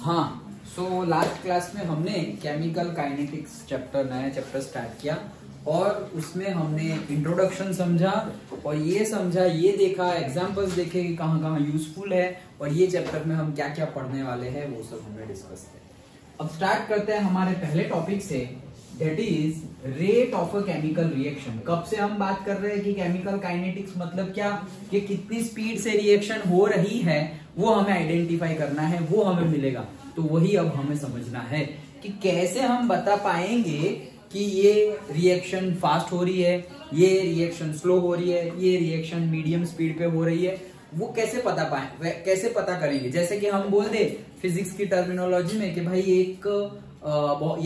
हाँ, so last class में हमने केमिकल काइनेटिक्स नया चैप्टर स्टार्ट किया और उसमें हमने इंट्रोडक्शन समझा और ये देखा, एग्जांपल्स देखे कि कहाँ कहाँ यूजफुल है और ये चैप्टर में हम क्या क्या पढ़ने वाले हैं वो सब हमने डिस्कस किया। अब स्टार्ट करते हैं हमारे पहले टॉपिक से, that is rate of a chemical reaction. कब से हम बात कर रहे हैं कि केमिकल काइनेटिक्स मतलब क्या, कि कितनी स्पीड से रिएक्शन हो रही है वो हमें आइडेंटिफाई करना है, वो हमें मिलेगा। तो वही अब हमें समझना है कि कैसे हम बता पाएंगे कि ये रिएक्शन फास्ट हो रही है, ये रिएक्शन स्लो हो रही है, ये रिएक्शन मीडियम स्पीड पे हो रही है, वो कैसे कैसे पता करेंगे। जैसे कि हम बोल दे फिजिक्स की टर्मिनोलॉजी में कि भाई ये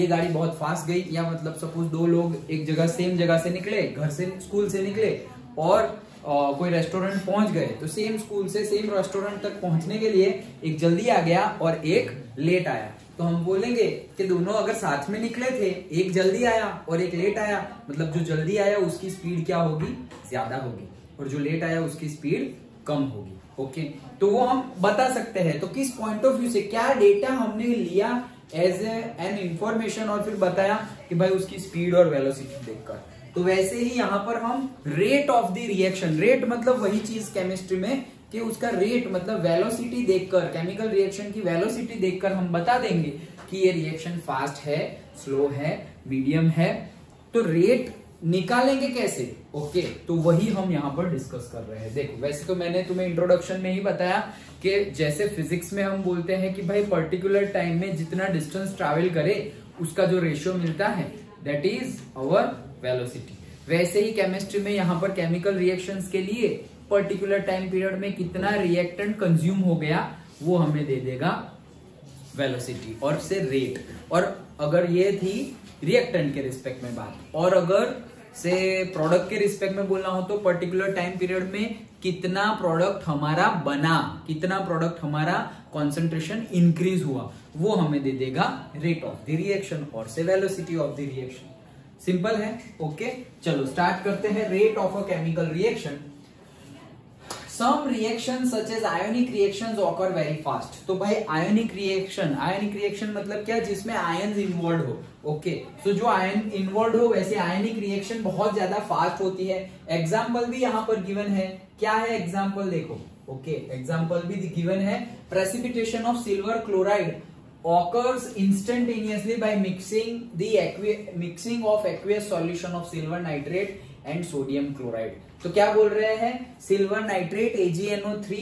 गाड़ी बहुत फास्ट गई, या मतलब सपोज दो लोग एक जगह सेम जगह से निकले, घर से स्कूल से निकले और कोई रेस्टोरेंट पहुंच गए, तो सेम स्कूल से सेम रेस्टोरेंट तक पहुंचने के लिए एक जल्दी आ गया और एक लेट आया। तो हम बोलेंगे कि दोनों अगर साथ में निकले थे, एक जल्दी आया और एक लेट आया, मतलब जो जल्दी आया उसकी स्पीड क्या होगी, ज्यादा होगी, और जो लेट आया उसकी स्पीड कम होगी। ओके, तो वो हम बता सकते हैं। तो किस पॉइंट ऑफ व्यू से, क्या डेटा हमने लिया एज एन इंफॉर्मेशन और फिर बताया कि भाई उसकी स्पीड और वेलोसिटी देखकर। तो वैसे ही यहाँ पर हम rate of the reaction, rate मतलब वही चीज केमिस्ट्री में कि उसका रेट मतलब वेलोसिटी देखकर, केमिकल रिएक्शन की वेलोसिटी देखकर हम बता देंगे कि ये रिएक्शन फास्ट है, स्लो है, मीडियम है। तो रेट निकालेंगे कैसे, ओके, तो वही हम यहाँ पर डिस्कस कर रहे हैं। देखो, वैसे तो मैंने तुम्हें इंट्रोडक्शन में ही बताया कि जैसे फिजिक्स में हम बोलते हैं कि भाई पर्टिकुलर टाइम में जितना डिस्टेंस ट्रैवल करे उसका जो रेशियो मिलता है दैट इज आवर वेलोसिटी, वैसे ही केमिस्ट्री में यहाँ पर केमिकल रिएक्शंस के लिए पर्टिकुलर टाइम पीरियड में कितना रिएक्टेंट कंज्यूम हो गया वो हमें दे देगा वेलोसिटी और से रेट। और अगर ये थी रिएक्टेंट के रिस्पेक्ट में बात, और अगर से प्रोडक्ट के रिस्पेक्ट में बोलना हो तो पर्टिकुलर टाइम पीरियड में कितना प्रोडक्ट हमारा बना, कितना प्रोडक्ट हमारा कॉन्सेंट्रेशन इंक्रीज हुआ, वो हमें दे देगा rate of the reaction or say velocity of the reaction. Simple है। ओके, चलो स्टार्ट करते हैं। Rate of a chemical reaction. Some reaction such as ionic reactions occur very fast. तो भाई आयोनिक रिएक्शन मतलब क्या, जिसमें आयंस इन्वॉल्व हो। ओके, तो जो आयन इन्वॉल्व हो वैसे आयोनिक रिएक्शन बहुत ज्यादा फास्ट होती है। एग्जाम्पल भी यहाँ पर गिवन है। क्या है एग्जाम्पल, देखो। ओके, एग्जाम्पल भी गिवन है। Precipitation of silver chloride occurs instantaneously by mixing of aqueous solution of silver nitrate and sodium chloride। तो क्या बोल रहे हैं, silver nitrate AgNO3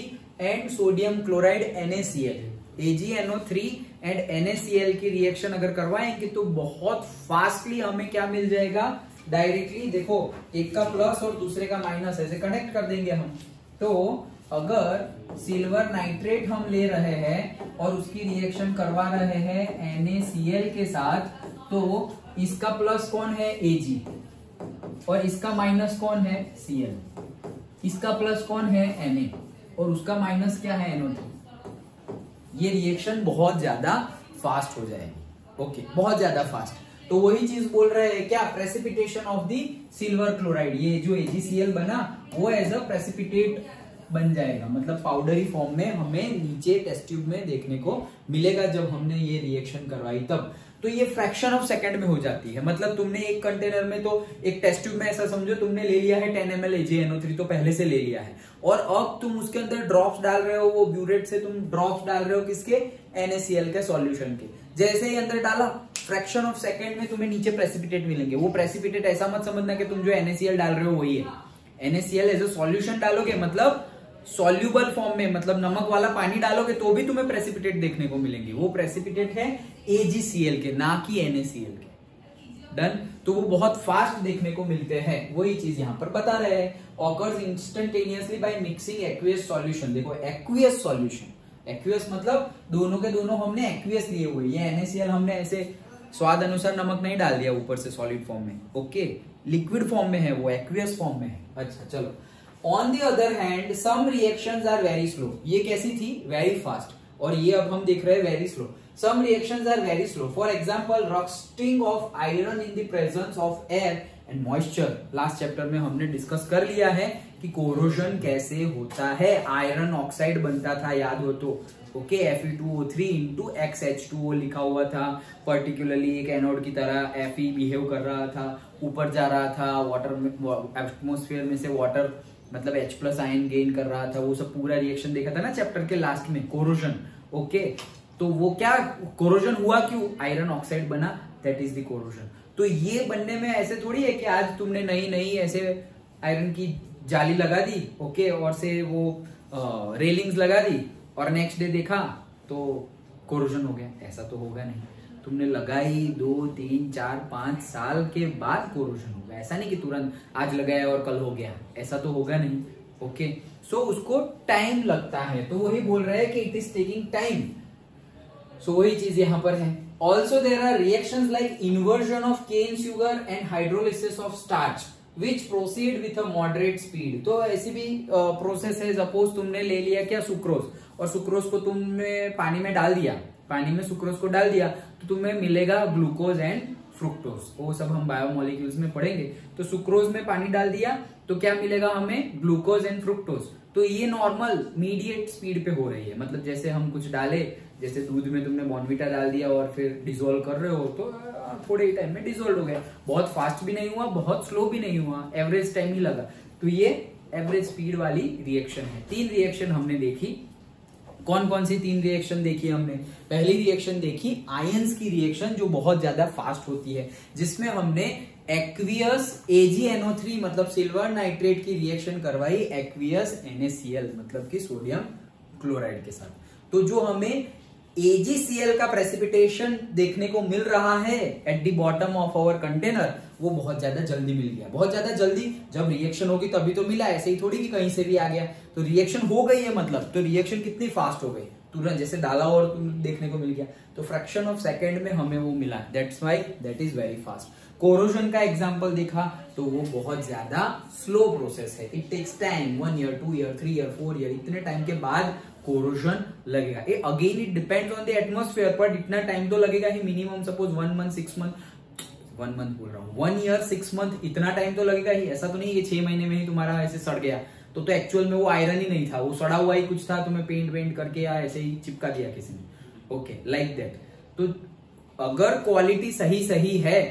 and sodium chloride NaCl, AgNO3 and NaCl की reaction अगर करवाएंगे तो बहुत फास्टली हमें क्या मिल जाएगा, डायरेक्टली देखो एक का प्लस और दूसरे का माइनस ऐसे कनेक्ट कर देंगे हम। तो अगर सिल्वर नाइट्रेट हम ले रहे हैं और उसकी रिएक्शन करवा रहे हैं NaCl के साथ, तो इसका प्लस कौन है Ag और इसका माइनस कौन है Cl, इसका प्लस कौन है Na और उसका माइनस क्या है NO3। ये रिएक्शन बहुत ज्यादा फास्ट हो जाएगी। ओके, बहुत ज्यादा फास्ट। तो वही चीज बोल रहे हैं क्या, precipitation of the silver chloride, ये जो AgCl बना वो एज अ प्रेसिपिटेट बन जाएगा, मतलब पाउडरी फॉर्म में हमें नीचे टेस्ट ट्यूब में देखने को मिलेगा जब हमने ये रिएक्शन करवाई तब। तो ये फ्रैक्शन ऑफ सेकंड में हो जाती है। मतलब तुमने एक कंटेनर में, तो एक टेस्ट ट्यूब में ऐसा समझो तुमने ले लिया है 10 ml AgNO3 तो पहले से ले लिया है, और अब तुम उसके अंदर ड्रॉप्स डाल रहे हो, वो ब्यूरेट से तुम ड्रॉप्स डाल रहे हो किसके, NaCl के सॉल्यूशन के। जैसे ही अंदर डाला, फ्रैक्शन ऑफ सेकंड में तुम्हें नीचे प्रेसिपिटेट मिलेंगे। वो प्रेसिपिटेट ऐसा मत समझना कि तुम जो NaCl डाल रहे हो वही है। NaCl एज अ सॉल्यूशन डालोगे, मतलब सॉल्यूबल फॉर्म में, मतलब नमक वाला पानी डालोगे तो भी तुम्हें प्रेसिपिटेट देखने को मिलेंगे। वो प्रेसिपिटेट है AgCl के, ना कि NaCl के। डन। तो वो बहुत फास्ट देखने को मिलते हैं, वही चीज यहाँ पर बता रहे हैं। Occurs instantaneously by mixing aqueous solution. देखो एक्वियस सॉल्यूशन, एक्वियस मतलब दोनों के दोनों हमने एक्वियस लिए हुए, ये NaCl हमने ऐसे स्वाद अनुसार नमक नहीं डाल दिया ऊपर से सॉलिड फॉर्म में। ओके, लिक्विड फॉर्म में है, वो एक्वियस फॉर्म में है। अच्छा चलो, on the other hand some reactions are very slow. ये कैसी थी, वेरी फास्ट। और ये अब हम देख रहे हैं very slow. Some reactions are very slow, for example rusting of iron in the presence of air and moisture. Last chapter में हमने डिस्कस कर लिया है कि कोरोजन कैसे होता है। आयरन ऑक्साइड बनता था, याद हो तो, ओके, Fe2O3 इंटू XH2O लिखा हुआ था। पर्टिकुलरली एक एनोड की तरह Fe बिहेव कर रहा था, ऊपर जा रहा था, वाटर एटमोस्फेयर में से वाटर मतलब H+ आयन गेन कर रहा था। वो सब पूरा रिएक्शन देखा था ना चैप्टर के लास्ट में, कोरोजन। ओके, तो वो क्या कोरोजन हुआ, क्यों? आयरन ऑक्साइड बना, दैट इज द कोरोजन। तो ये बनने में ऐसे थोड़ी है कि आज तुमने नई ऐसे आयरन की जाली लगा दी, ओके, और से वो रेलिंग्स लगा दी और नेक्स्ट डे देखा तो कोरोजन हो गया, ऐसा तो होगा नहीं। तुमने लगाई 2, 3, 4, 5 साल के बाद कोरोजन होगा, ऐसा नहीं कि तुरंत आज लगाया और कल हो गया, ऐसा तो होगा नहीं। ओके, सो उसको टाइम लगता है, तो वही बोल रहे हैं कि it is taking time. So वही चीज यहां पर है। Also there are reactions like inversion of cane sugar and hydrolysis of starch which proceed with a moderate speed. तो ऐसी भी प्रोसेस है। सपोज तुमने ले लिया क्या, सुक्रोज, और सुक्रोज को तुमने पानी में डाल दिया, पानी में सुक्रोज को डाल दिया तो तुम्हें मिलेगा ग्लूकोज एंड फ्रुक्टोज। वो सब हम बायोमोलिक्यूल्स में पढ़ेंगे। तो सुक्रोज में पानी डाल दिया तो क्या मिलेगा हमें, ग्लूकोज एंड फ्रुक्टोज। तो ये नॉर्मल मीडिएट स्पीड पे हो रही है, मतलब जैसे हम कुछ डाले, जैसे दूध में तुमने बॉर्नविटा डाल दिया और फिर डिसोल्व कर रहे हो तो थोड़े ही टाइम में डिसोल्व हो गया। बहुत फास्ट भी नहीं हुआ, बहुत स्लो भी नहीं हुआ, एवरेज टाइम ही लगा। तो ये एवरेज स्पीड वाली रिएक्शन है। 3 रिएक्शन हमने देखी। कौन कौन सी 3 रिएक्शन देखी हमने? पहली रिएक्शन देखी आयंस की रिएक्शन, जो बहुत ज्यादा फास्ट होती है, जिसमें हमने एक्वियस AgNO3 मतलब सिल्वर नाइट्रेट की रिएक्शन करवाई एक्वियस NaCl मतलब कि सोडियम क्लोराइड के साथ। तो जो हमें AgCl का प्रेसिपिटेशन देखने को मिल रहा है at the bottom of our container, वो बहुत ज्यादा जल्दी मिल गया। बहुत ज्यादा जल्दी, जब रिएक्शन होगी तभी तो मिला, ऐसे ही थोड़ी कि कहीं से भी आ गया। तो रिएक्शन हो गई है मतलब, तो रिएक्शन कितनी फास्ट हो गई, तुरंत जैसे डाला और देखने को मिल गया। तो फ्रैक्शन ऑफ सेकेंड में हमें वो मिला, that's why that is very fast. Corrosion का एग्जांपल देखा तो वो बहुत ज्यादा स्लो प्रोसेस है। It takes time, 1 year, 2 year, 3 year, 4 year, इतने टाइम के बाद कोरोजन लगेगा। Again it depends on the atmosphere, पर इतना टाइम तो लगेगा ही minimum. Suppose 1 month, 6 month, 1 month बोल रहा हूँ, 1 ईयर 6 मंथ, इतना टाइम तो लगेगा ही। ऐसा तो नहीं कि 6 महीने में ही तुम्हारा ऐसे सड़ गया। तो एक्चुअल में वो आयरन ही नहीं था, वो सड़ा हुआ ही कुछ था, तुम्हें पेंट वेंट करके या ऐसे ही चिपका दिया किसी ने। Okay, like that. तो अगर क्वालिटी सही है,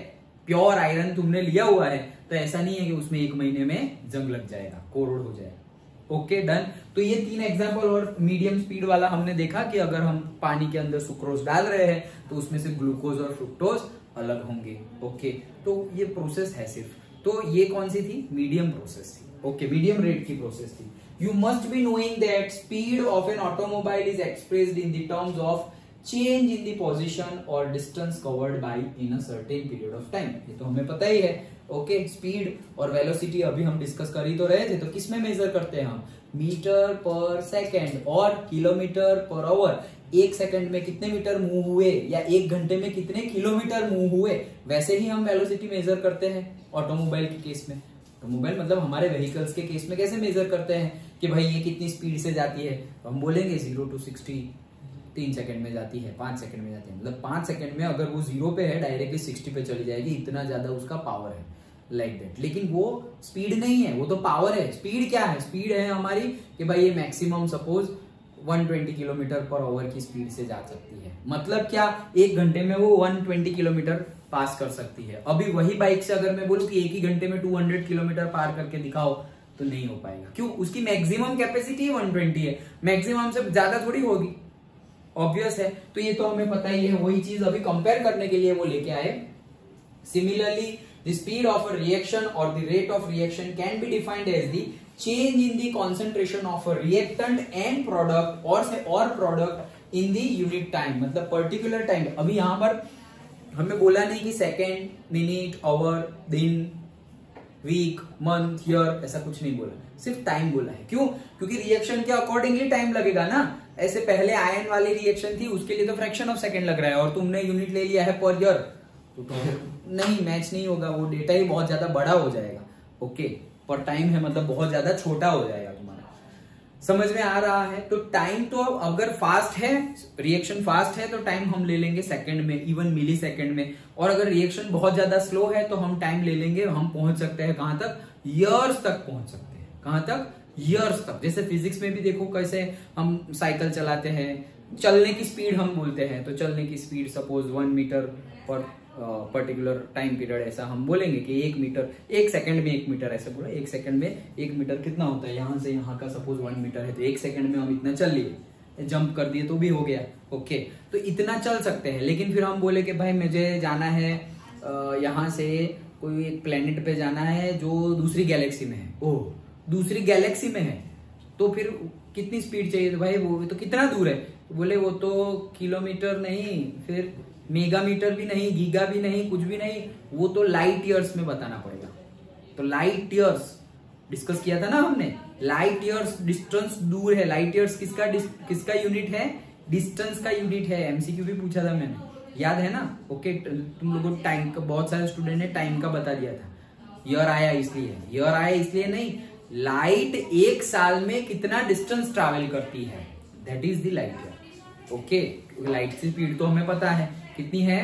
प्योर आयरन तुमने लिया हुआ है, तो ऐसा नहीं है कि उसमें 1 महीने में जंग लग जाएगा, कोरोड हो जाएगा। Okay, done. तो ये 3 एग्जांपल। और मीडियम स्पीड वाला हमने देखा कि अगर हम पानी के अंदर सुक्रोज डाल रहे हैं तो उसमें से ग्लूकोज और फ्रुक्टोज अलग होंगे। ओके, तो ये प्रोसेस है सिर्फ। तो ये कौन सी थी? मीडियम प्रोसेस थी। ओके, मीडियम रेट की प्रोसेस थी। You must be knowing that speed of an automobile is expressed in the terms of change in the position or distance covered by in a certain period of time. ये तो हमें पता ही है। Okay, speed और velocity अभी हम discuss कर ही तो रहे थे। तो किसमें मेजर करते हैं हम? मीटर पर सेकेंड और किलोमीटर पर आवर। 1 सेकंड में कितने मीटर मूव हुए या 1 घंटे में कितने किलोमीटर मूव हुए, वैसे ही हम वेलोसिटी मेजर करते हैं ऑटोमोबाइल के केस में। ऑटोमोबाइल मतलब हमारे व्हीकल्स के केस में कैसे मेजर करते हैं कि भाई ये कितनी स्पीड से जाती है? तो हम बोलेंगे 0 to 60 3 सेकंड में जाती है, 5 सेकंड में जाती है। मतलब 5 सेकंड में अगर वो 0 पे है डायरेक्टली 60 पे चली जाएगी, इतना ज्यादा उसका पावर है, लाइक दैट। लेकिन वो स्पीड नहीं है, वो तो पावर है। स्पीड क्या है? स्पीड है हमारी कि भाई ये maximum suppose 120 kilometre per hour की स्पीड से जा सकती है। मतलब क्या? 1 घंटे में वो 120 किलोमीटर पास कर सकती है। अभी वही बाइक से अगर मैं बोलूं कि 1 ही घंटे में 200 किलोमीटर पार करके दिखाओ, तो नहीं हो पाएगा। क्यों? उसकी मैक्सिमम कैपेसिटी 120 है, मैक्सिमम से ज्यादा थोड़ी होगी, ऑब्वियस है। तो ये तो हमें पता ही है। वही चीज अभी कंपेयर करने के लिए वो लेके आए। Similarly the speed of a reaction or the rate of reaction can be defined as the change in the concentration of a reactant and product or product in the unit time, मतलब particular time. अभी यहां पर हमें बोला नहीं कि second, minute, hour, दिन, week, month, year, ऐसा कुछ नहीं बोला, सिर्फ टाइम बोला है। क्यों? क्योंकि रिएक्शन के अकॉर्डिंगली टाइम लगेगा ना। ऐसे पहले आयन वाली रिएक्शन थी, उसके लिए तो फ्रैक्शन ऑफ सेकंड लग रहा है, और तुमने यूनिट ले लिया है पर ईयर, तो नहीं मैच नहीं होगा, वो डेटा ही बहुत ज्यादा बड़ा हो जाएगा। ओके, पर टाइम है मतलब बहुत ज्यादा छोटा हो जाएगा तुम्हारा। समझ में आ रहा है? तो टाइम तो अगर फास्ट है, रिएक्शन फास्ट है तो टाइम हम ले लेंगे सेकंड में, इवन मिली सेकंड में। और अगर रिएक्शन बहुत ज्यादा स्लो है तो हम टाइम ले लेंगे, हम पहुंच सकते हैं कहां तक, ईयर्स तक पहुंच सकते हैं। कहां तक? ईयर्स तक। जैसे फिजिक्स में भी देखो कैसे हम साइकिल चलाते हैं, चलने की स्पीड हम बोलते हैं, तो चलने की स्पीड सपोज 1 मीटर पर पर्टिकुलर टाइम पीरियड, ऐसा हम बोलेंगे कि 1 मीटर, 1 सेकंड में 1 मीटर, ऐसे बोला 1 सेकंड में 1 मीटर कितना होता है, यहां से यहां का सपोज 1 मीटर है तो 1 सेकंड में हम इतना चल लिए, जंप कर दिए तो भी हो गया। ओके, तो इतना चल सकते हैं। लेकिन फिर हम बोले कि भाई मुझे जाना है यहां से कोई एक प्लेनेट पे जाना है जो दूसरी गैलेक्सी में है, ओह दूसरी गैलेक्सी में है, तो फिर कितनी स्पीड चाहिए? तो भाई वो तो कितना दूर है? तो बोले वो तो किलोमीटर नहीं, फिर मेगामीटर भी नहीं, गीगा भी नहीं, कुछ भी नहीं, वो तो लाइट ईयर्स में बताना पड़ेगा। तो लाइट ईयर्स डिस्कस किया था ना हमने, लाइट ईयर्स डिस्टेंस दूर है। लाइट ईयर्स किसका यूनिट है? डिस्टेंस का यूनिट है। एमसीक्यू भी पूछा था मैंने, याद है ना? ओके, तुम लोगों को टाइम का, बहुत सारे स्टूडेंट ने टाइम का बता दिया था, ईयर आया इसलिए नहीं, लाइट 1 साल में कितना डिस्टेंस ट्रैवल करती है, that is the light year. Okay, light की स्पीड तो हमें पता है कितनी है,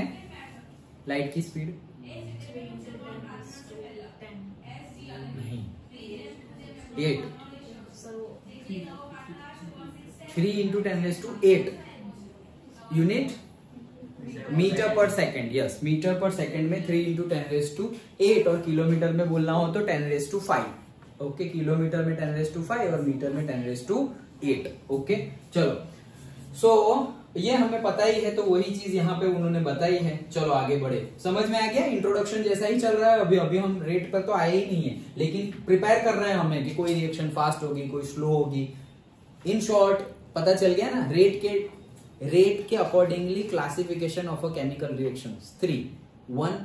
लाइट की स्पीड नहीं 8, 3 × 10⁸ यूनिट मीटर पर सेकेंड। यस, मीटर पर सेकेंड में 3 × 10⁸, और किलोमीटर में बोलना हो तो 10⁵। ओके, किलोमीटर में 10⁵ और मीटर में 10⁸। ओके, चलो, सो ये हमें पता ही है, तो वही चीज यहाँ पे उन्होंने बताई है। चलो आगे बढ़े, समझ में आ गया? इंट्रोडक्शन जैसा ही चल रहा है, अभी हम रेट पर तो आए ही नहीं है, लेकिन प्रिपेयर कर रहे हैं हमें कि कोई रिएक्शन फास्ट होगी, कोई स्लो होगी। इन शॉर्ट पता चल गया ना, रेट के accordingly classification of a chemical reaction 3: 1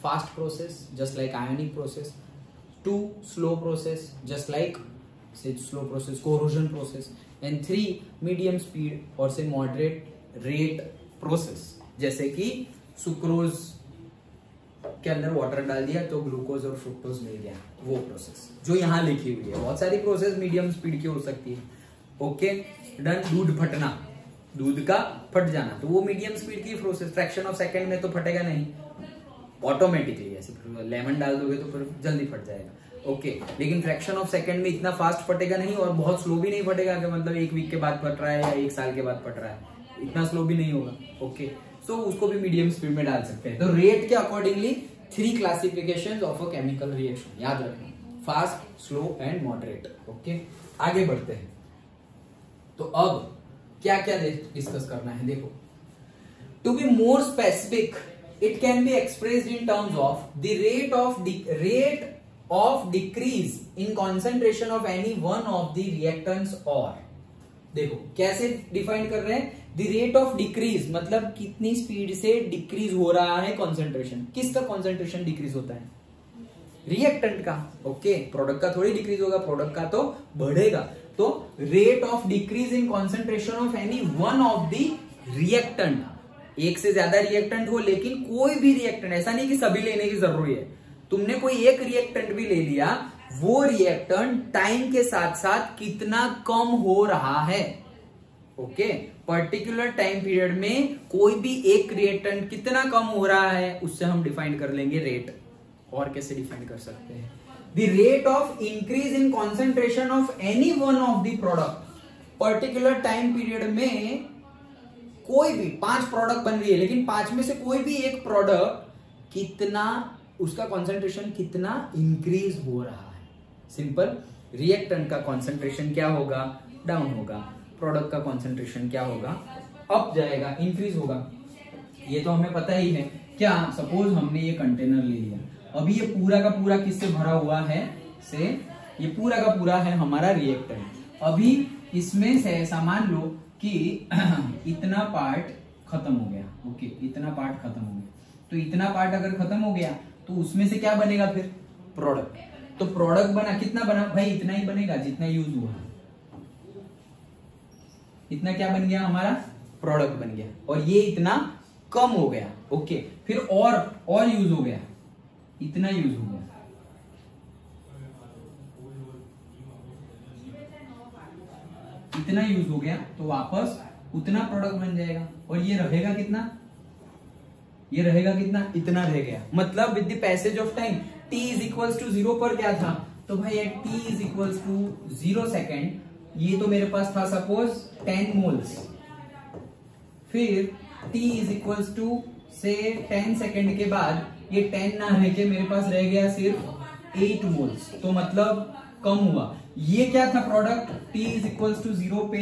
fast process just like ionic process, 2 slow process just like slow process corrosion process, and 3 medium speed और से moderate rate process, जैसे कि सुक्रोज के अंदर वाटर डाल दिया तो ग्लूकोज और फ्रुक्टोज मिल गया, वो प्रोसेस जो यहाँ लिखी हुई है। बहुत सारी प्रोसेस मीडियम स्पीड की हो सकती है। Okay, done. दूध फटना, दूध का फट जाना, तो वो मीडियम स्पीड की प्रोसेस, फ्रैक्शन ऑफ सेकंड में तो फटेगा नहीं ऑटोमेटिकली, ऐसे लेमन डाल दोगे तो फिर जल्दी फट जाएगा। ओके, लेकिन फ्रैक्शन ऑफ सेकंड में इतना फास्ट फटेगा नहीं, और बहुत स्लो भी नहीं फटेगा कि मतलब 1 वीक के बाद फट रहा है या 1 साल के बाद फट रहा है, इतना स्लो भी नहीं होगा। ओके, सो उसको भी मीडियम स्पीड में डाल सकते हैं। तो रेट के accordingly 3 classification of a chemical reaction याद रखना, fast, slow and moderate. Okay, आगे बढ़ते हैं। तो अब क्या क्या डिस्कस करना है, देखो, to be more specific it can be expressed in terms of the rate of decrease in concentration of any one of the reactants, और देखो कैसे डिफाइन कर रहे हैं, the rate of decrease मतलब कितनी स्पीड से डिक्रीज हो रहा है कंसंट्रेशन। किसका कंसंट्रेशन डिक्रीज होता है? रिएक्टेंट का। ओके, प्रोडक्ट का थोड़ी डिक्रीज होगा, प्रोडक्ट का तो बढ़ेगा। तो rate of decrease in concentration of any one of the reactant, एक से ज्यादा रिएक्टेंट हो, लेकिन कोई भी रिएक्टेंट, ऐसा नहीं कि सभी लेने की जरूरी है, तुमने कोई एक रिएक्टेंट भी ले लिया, वो रिएक्टेंट टाइम के साथ साथ कितना कम हो रहा है। ओके, पर्टिकुलर टाइम पीरियड में कोई भी एक रिएक्टेंट कितना कम हो रहा है, उससे हम डिफाइन कर लेंगे रेट। और कैसे डिफाइन कर सकते हैं? The rate of increase in concentration of any one of the product, particular time period में कोई भी 5 प्रोडक्ट बन रही है, लेकिन 5 में से कोई भी एक प्रोडक्ट कितना, उसका कंसंट्रेशन कितना इंक्रीज हो रहा है। सिंपल, रिएक्टेंट का कंसंट्रेशन क्या होगा? डाउन होगा। प्रोडक्ट का कंसंट्रेशन क्या होगा? अप जाएगा, इंक्रीज होगा। ये तो हमें पता ही है। क्या, सपोज हमने ये कंटेनर ले लिया, अभी ये पूरा का पूरा किससे भरा हुआ है? से ये पूरा का पूरा है हमारा रिएक्टेंट। अभी इसमें से सामान लो कि इतना पार्ट खत्म हो गया। ओके, इतना पार्ट खत्म हो गया, तो इतना पार्ट अगर खत्म हो गया तो उसमें से क्या बनेगा फिर? प्रोडक्ट। तो प्रोडक्ट बना, कितना बना भाई? इतना ही बनेगा जितना यूज हुआ, इतना क्या बन गया हमारा? प्रोडक्ट बन गया। और ये इतना कम हो गया। ओके, फिर और यूज हो गया, इतना यूज हो गया। जितना यूज हो गया तो वापस उतना प्रोडक्ट बन जाएगा। और ये रहेगा कितना, ये रहेगा कितना, इतना रह गया। मतलब with the passage of time t is equals to 0 पर क्या था, तो भाई at t is equals to 0 second, ये तो मेरे पास था सपोज 10 मोल्स, फिर t is equals to say 10 second के बाद ये 10 ना रह के मेरे पास रह गया सिर्फ 8 मोल्स, तो मतलब कम हुआ। ये क्या था product, t is equals to 0 पे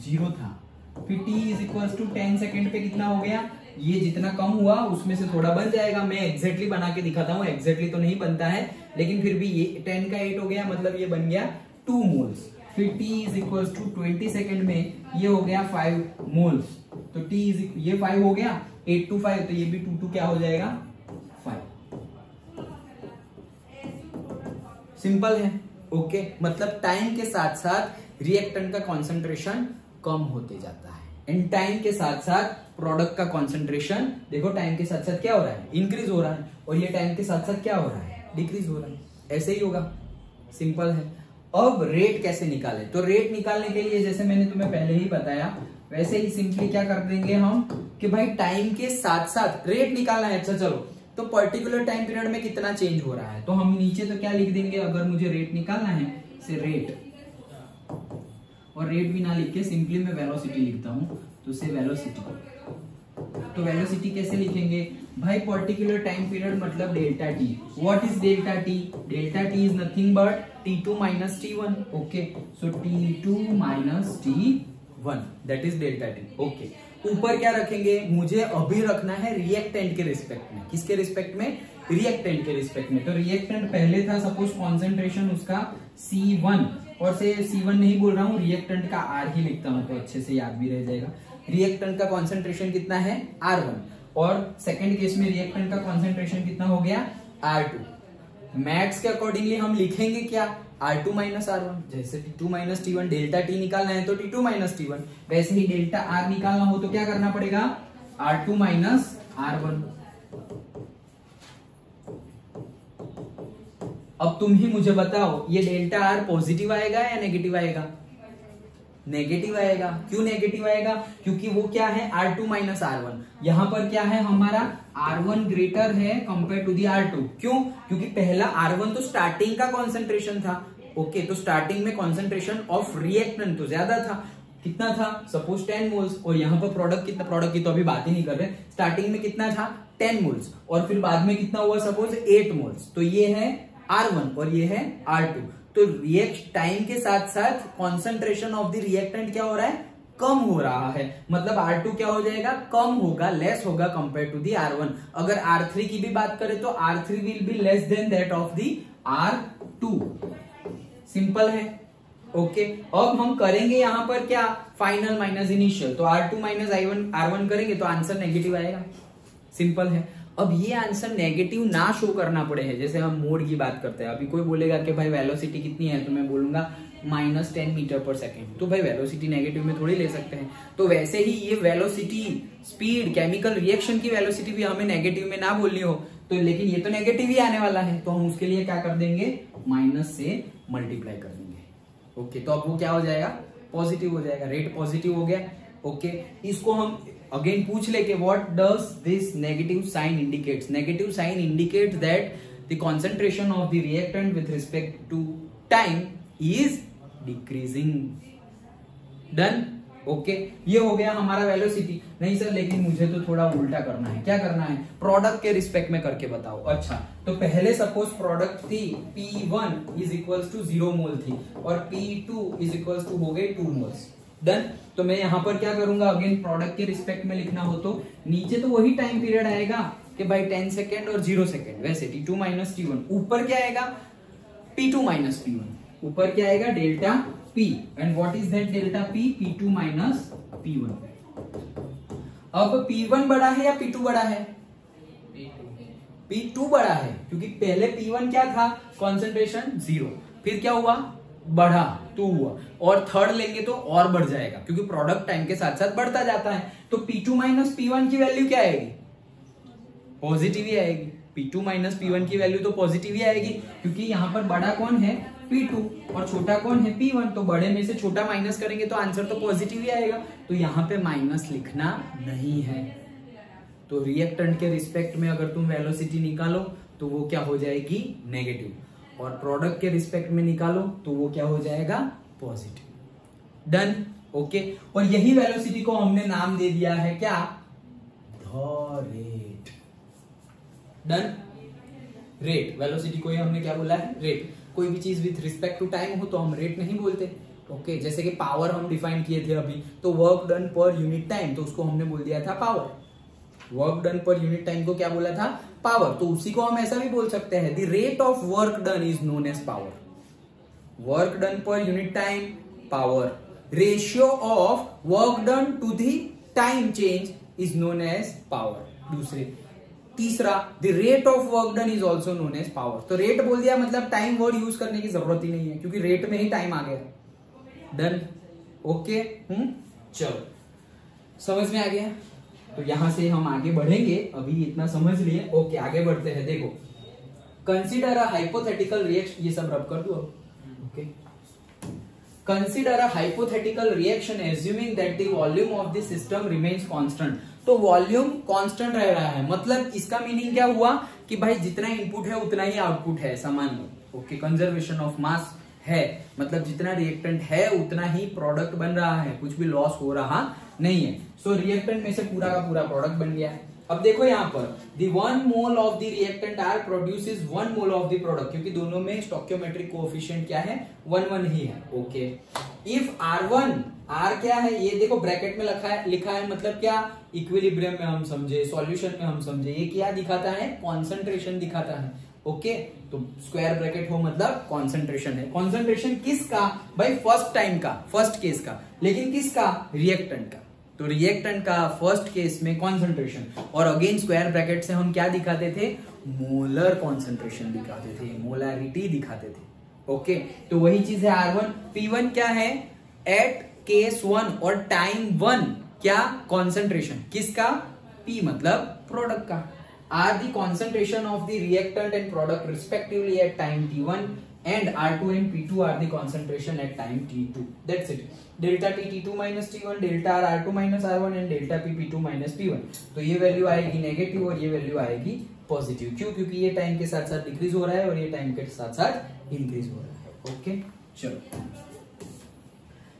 0 था, फिर t is equals to 10 second पे कितना हो गया, ये जितना कम हुआ उसमें से थोड़ा बन जाएगा। मैं एग्जैक्टली बना के दिखाता हूँ, एग्जैक्टली तो नहीं बनता है लेकिन फिर भी ये 10 का 8 हो गया, मतलब ये बन गया 2 मोल्स। फिर t is equals to 20 second में ये हो गया 5 मोल्स, तो t इज ये 5 हो गया, 8 to 5 तो ये भी 2 क्या हो जाएगा 5। सिंपल है, ओके। मतलब टाइम के साथ साथ रिएक्टेंट का कॉन्सेंट्रेशन कम होते जाता है एंड टाइम के साथ साथ प्रोडक्ट का कॉन्सेंट्रेशन, देखो टाइम के साथ साथ क्या हो रहा है, इंक्रीज हो रहा है, और ये टाइम के साथ साथ क्या हो रहा है, डिक्रीज हो रहा है। ऐसे ही होगा, सिंपल है। अब रेट कैसे निकाले, तो रेट निकालने के लिए जैसे मैंने तुम्हें पहले ही बताया वैसे ही सिंपली क्या कर देंगे हम कि भाई टाइम के साथ साथ रेट निकालना है। अच्छा चलो, तो पर्टिकुलर टाइम पीरियड में कितना चेंज हो रहा है, तो हम नीचे तो क्या लिख देंगे, अगर मुझे रेट निकालना है से रेट, और रेट भी ना लिख के सिंपली मैं वेलोसिटी लिखता हूं, तो से वेलोसिटी। तो वेलोसिटी कैसे लिखेंगे भाई, पर्टिकुलर टाइम पीरियड मतलब delta T. What is delta T, delta T is nothing but t2 minus t1, okay. So t2 minus t1 that is delta T, okay. ऊपर क्या रखेंगे, मुझे अभी रखना है रिएक्टेंट के रिस्पेक्ट में। किसके रिस्पेक्ट में, रिएक्टेंट के रिस्पेक्ट में। तो रिएक्टेंट पहले था सपोज कॉन्सेंट्रेशन उसका C1, और से C1 नहीं बोल रहा हूं, रिएक्टेंट का R ही लिखता हूं तो अच्छे से याद भी रह जाएगा। रिएक्टेंट का कॉन्सेंट्रेशन कितना है R1, और सेकंड केस में रिएक्टेंट का कॉन्सेंट्रेशन कितना हो गया R2। मैथ्स के अकॉर्डिंगली हम लिखेंगे क्या, R2 माइनस R1। जैसे T2 minus T1, delta T निकालना है तो T2 माइनस T1, वैसे ही डेल्टा R निकालना हो तो क्या करना पड़ेगा, R2 माइनस R1। अब तुम ही मुझे बताओ ये डेल्टा R पॉजिटिव आएगा या नेगेटिव आएगा, नेगेटिव आएगा। क्यों नेगेटिव आएगा, क्योंकि वो क्या है R2 माइनस R1। यहां पर क्या है हमारा R1 ग्रेटर है कंपेयर टू दी R2। क्यों, क्योंकि पहला R1 तो स्टार्टिंग का कॉन्सेंट्रेशन था, ओके। तो स्टार्टिंग में कॉन्सेंट्रेशन ऑफ रिएक्टेंट तो ज्यादा था, कितना था सपोज 10 मोल्स, और यहाँ पर प्रोडक्ट कितना, प्रोडक्ट की तो अभी बात ही नहीं कर रहे, स्टार्टिंग में कितना था 10 मोल्स, और फिर बाद में कितना हुआ सपोज 8 मोल्स। तो ये है R1 और ये है R2। तो रिएक्ट टाइम के साथ साथ कॉन्सेंट्रेशन ऑफ द रिएक्टेंट क्या हो रहा है, कम हो रहा है। मतलब R2 क्या हो जाएगा, कम होगा, लेस होगा कंपेयर टू दी R1। अगर R3 की भी बात करें तो R3 will be less than that of the R2। Simple है, ओके। अब हम करेंगे यहां पर क्या, फाइनल माइनस इनिशियल, तो R2 माइनस R1 करेंगे तो आंसर नेगेटिव आएगा। सिंपल है। अब ये आंसर नेगेटिव ना शो करना पड़े है, जैसे हम मोड की बात करते हैं। अभी कोई बोलेगा कि भाई वेलोसिटी कितनी है, तो मैं बोलूंगा -10 मीटर पर सेकेंड, तो भाई वेलोसिटी नेगेटिव में थोड़ी ले सकते हैं। तो वैसे ही ये वेलोसिटी, स्पीड, केमिकल रिएक्शन की वेलोसिटी भी हमें नेगेटिव में ना बोलनी हो तो, लेकिन ये तो नेगेटिव ही आने वाला है, तो हम उसके लिए क्या कर देंगे, माइनस से मल्टीप्लाई कर देंगे, ओके। तो अब वो क्या हो जाएगा, पॉजिटिव हो जाएगा, रेट पॉजिटिव हो गया, ओके। इसको हम अगेन पूछ ले कि what does this negative sign indicates, negative sign indicates that the concentration of the reactant with respect to time is decreasing। Done, okay. ये हो गया हमारा वेलोसिटी। नहीं सर लेकिन मुझे तो थोड़ा उल्टा करना है, क्या करना है, प्रोडक्ट के रिस्पेक्ट में करके बताओ। अच्छा, तो पहले सपोज प्रोडक्ट थी P1 इज इक्वल्स टू 0 मोल थी, और P2 इज इक्वल्स टू हो गई 2 मोल्स। डन। तो मैं यहां पर क्या करूंगा, अगेन प्रोडक्ट के रिस्पेक्ट में लिखना हो तो नीचे तो वही टाइम पीरियड आएगा कि भाई 10 सेकेंड और 0 सेकेंड, वैसे T2 माइनस T1। ऊपर क्या आएगा, P2 माइनस P1। ऊपर क्या आएगा, delta P, and what is that delta P, P2 minus P1। अब P1 बड़ा है या P2 बड़ा है, P2 बड़ा है, क्योंकि पहले P1 क्या था, कॉन्सेंट्रेशन 0, फिर क्या हुआ, बढ़ा 2 हुआ, और थर्ड लेंगे तो और बढ़ जाएगा, क्योंकि प्रोडक्ट टाइम के साथ साथ बढ़ता जाता है। तो P2 माइनस P1 की वैल्यू क्या आएगी, पॉजिटिव ही आएगी। P2 माइनस P1 की वैल्यू तो पॉजिटिव ही आएगी, क्योंकि यहां पर बड़ा कौन है, P2 और छोटा कौन है P1, तो बड़े में से छोटा माइनस करेंगे तो आंसर तो पॉजिटिव ही आएगा, तो यहाँ पे माइनस लिखना नहीं है। तो रिएक्टेंट के रिस्पेक्ट में अगर तुम वेलोसिटी निकालो तो वो क्या हो जाएगी, नेगेटिव, और प्रोडक्ट के रिस्पेक्ट में निकालो तो वो क्या हो जाएगा, पॉजिटिव। Done, okay. और यही वेलोसिटी को हमने नाम दे दिया है क्या, the rate. Done, rate, velocity को हमने क्या बोला है, रेट। कोई भी चीज विथ रिस्पेक्ट टू टाइम हो तो हम रेट नहीं बोलते, ओके। जैसे कि पावर हम डिफाइन किए थे अभी, तो work done per unit time, तो उसको हमने बोल दिया था power. Work done per unit time को क्या बोला था, पावर। तो उसी को हम ऐसा भी बोल सकते हैं, the rate of work done is known as power. Work done per unit time, power. Ratio of work done to the time change is known as power. दूसरे, तीसरा, the rate of work done is also known as power. तो rate बोल दिया मतलब time word use करने की जरूरत ही नहीं है, क्योंकि रेट में ही टाइम आ गया। Done, okay. चलो, समझ में आ गया। तो यहां से हम आगे बढ़ेंगे, अभी इतना समझ लिए, ओके। आगे बढ़ते हैं, देखो, कंसिडर अ हाइपोथेटिकल रिएक्शन, ये सब रब कर दो, okay. Consider a hypothetical reaction assuming that the volume of the system remains constant. तो वॉल्यूम कांस्टेंट रह रहा है, मतलब इसका मीनिंग क्या हुआ कि भाई जितना इनपुट है उतना ही आउटपुट है, समान, ओके। कंजर्वेशन ऑफ मास है, मतलब जितना रिएक्टेंट है उतना ही प्रोडक्ट बन रहा है, कुछ भी लॉस हो रहा नहीं है। सो रिएक्टेंट में से पूरा का पूरा प्रोडक्ट बन गया। अब देखो यहाँ पर, the 1 mole of the reactant R produces 1 mole of the product, क्योंकि दोनों में स्टोइकियोमेट्रिक कोएफिशिएंट क्या है, 1 ही है, ओके। इफ R1, R क्या है, ये देखो ब्रैकेट में लिखा है, मतलब क्या, इक्विलिब्रियम में हम समझे, सॉल्यूशन में हम समझे, ये क्या दिखाता है, कॉन्सेंट्रेशन दिखाता है, ओके। तो स्क्वायर ब्रैकेट हो मतलब कॉन्सेंट्रेशन है। कॉन्सेंट्रेशन किसका, भाई फर्स्ट टाइम का, फर्स्ट केस का, लेकिन किसका, रिएक्टेंट का। तो रिएक्टेंट का फर्स्ट केस में कॉन्सेंट्रेशन, और अगेन स्क्वायर ब्रैकेट से हम क्या दिखाते थे, मोलर कॉन्सेंट्रेशन दिखाते थे, मोलैरिटी दिखाते थे, ओके। तो वही चीज है R1। P1 क्या है, एट केस 1 और टाइम 1 क्या, कॉन्सेंट्रेशन किसका, P मतलब प्रोडक्ट का। Are the concentration of the reactant and product respectively at time T1 and R2 and P2 are the concentration at time T2. That's it. Delta T T2 minus T1, delta R R2 minus R1 and delta P P2 minus P1. तो ये value आएगी negative और ये value आएगी positive. क्यों, क्योंकि ये time के साथ साथ डिक्रीज हो रहा है और ये टाइम के साथ साथ इंक्रीज हो रहा है, ओके। चलो,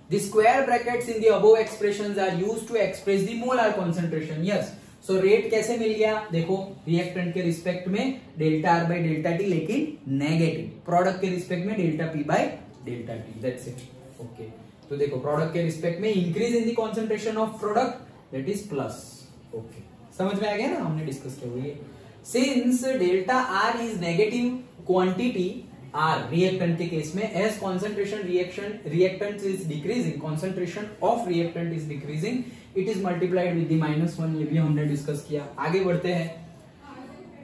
the square brackets in the above expressions are used to express the molar concentration. Yes. So rate कैसे मिल गया, देखो, रिएक्टेंट के रिस्पेक्ट में delta R by delta T, लेकिन नेगेटिव। प्रोडक्ट के रिस्पेक्ट में delta P by delta T, that's it, okay. तो देखो, प्रोडक्ट के रिस्पेक्ट में increase in the concentration of product, that is plus, okay. समझ में आ गया ना, हमने डिस्कस किया हुआ। Since delta R is negative quantity R reactant के केस में, as concentration reactant is decreasing, concentration of reactant is decreasing, it is multiplied with -1। ये भी हमने डिस्कस किया। आगे बढ़ते हैं,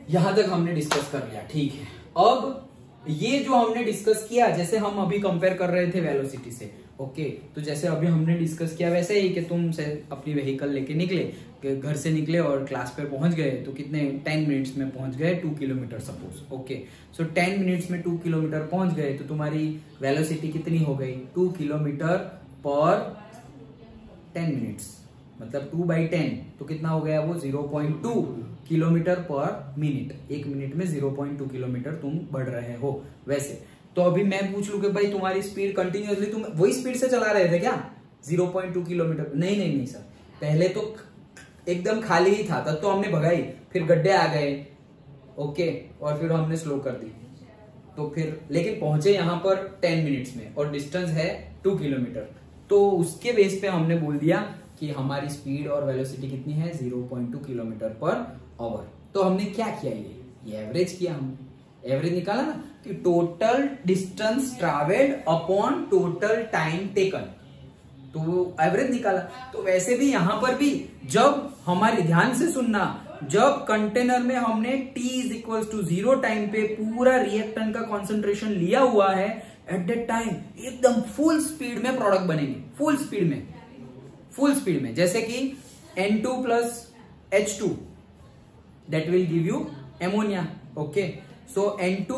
यहां तक हमने डिस्कस कर लिया, ठीक है। अब ये जो हमने डिस्कस किया, जैसे हम अभी कंपेयर कर रहे थे वेलोसिटी से, ओके। तो जैसे अभी हमने डिस्कस किया वैसे ही कि तुम से अपनी व्हीकल लेके निकले, घर से निकले और क्लास पे पहुंच गए, तो कितने 10 मिनट्स में पहुंच गए 2 किलोमीटर सपोज, ओके। सो 10 मिनट्स में 2 किलोमीटर पहुंच गए, तो तुम्हारी वेलोसिटी कितनी हो गई, 2 किलोमीटर पर 10 मिनट्स, मतलब 2/10, तो कितना हो गया वो, 0.2 किलोमीटर पर मिनट। एक मिनट में 0.2 किलोमीटर तुम बढ़ रहे हो। वैसे तो अभी मैं पूछ लूं कि भाई तुम्हारी स्पीड कंटिन्यूअसली, तुम वही स्पीड से चला रहे थे क्या, 0.2 किलोमीटर? नहीं सर, पहले तो एकदम खाली ही था, तब तो हमने भगाई, फिर गड्ढे आ गए, ओके, और फिर हमने स्लो कर दी, तो फिर लेकिन पहुंचे यहां पर 10 मिनट्स में, और डिस्टेंस है 2 किलोमीटर। तो उसके बेस पे हमने बोल दिया कि हमारी स्पीड और वेलोसिटी कितनी है, 0.2 किलोमीटर पर आवर। तो हमने क्या किया, ये एवरेज किया, हमने एवरेज निकाला ना, कि total distance travelled upon total time taken, तो वो एवरेज निकाला। तो वैसे भी यहां पर भी, जब हमारे ध्यान से सुनना, जब कंटेनर में हमने t = 0 टाइम पे पूरा रिएक्टेंट का कॉन्सेंट्रेशन लिया हुआ है, एट दैट टाइम एकदम फुल स्पीड में प्रोडक्ट बनेंगे, फुल स्पीड में, जैसे कि N2 + H2 that will give you ammonia, okay. So N2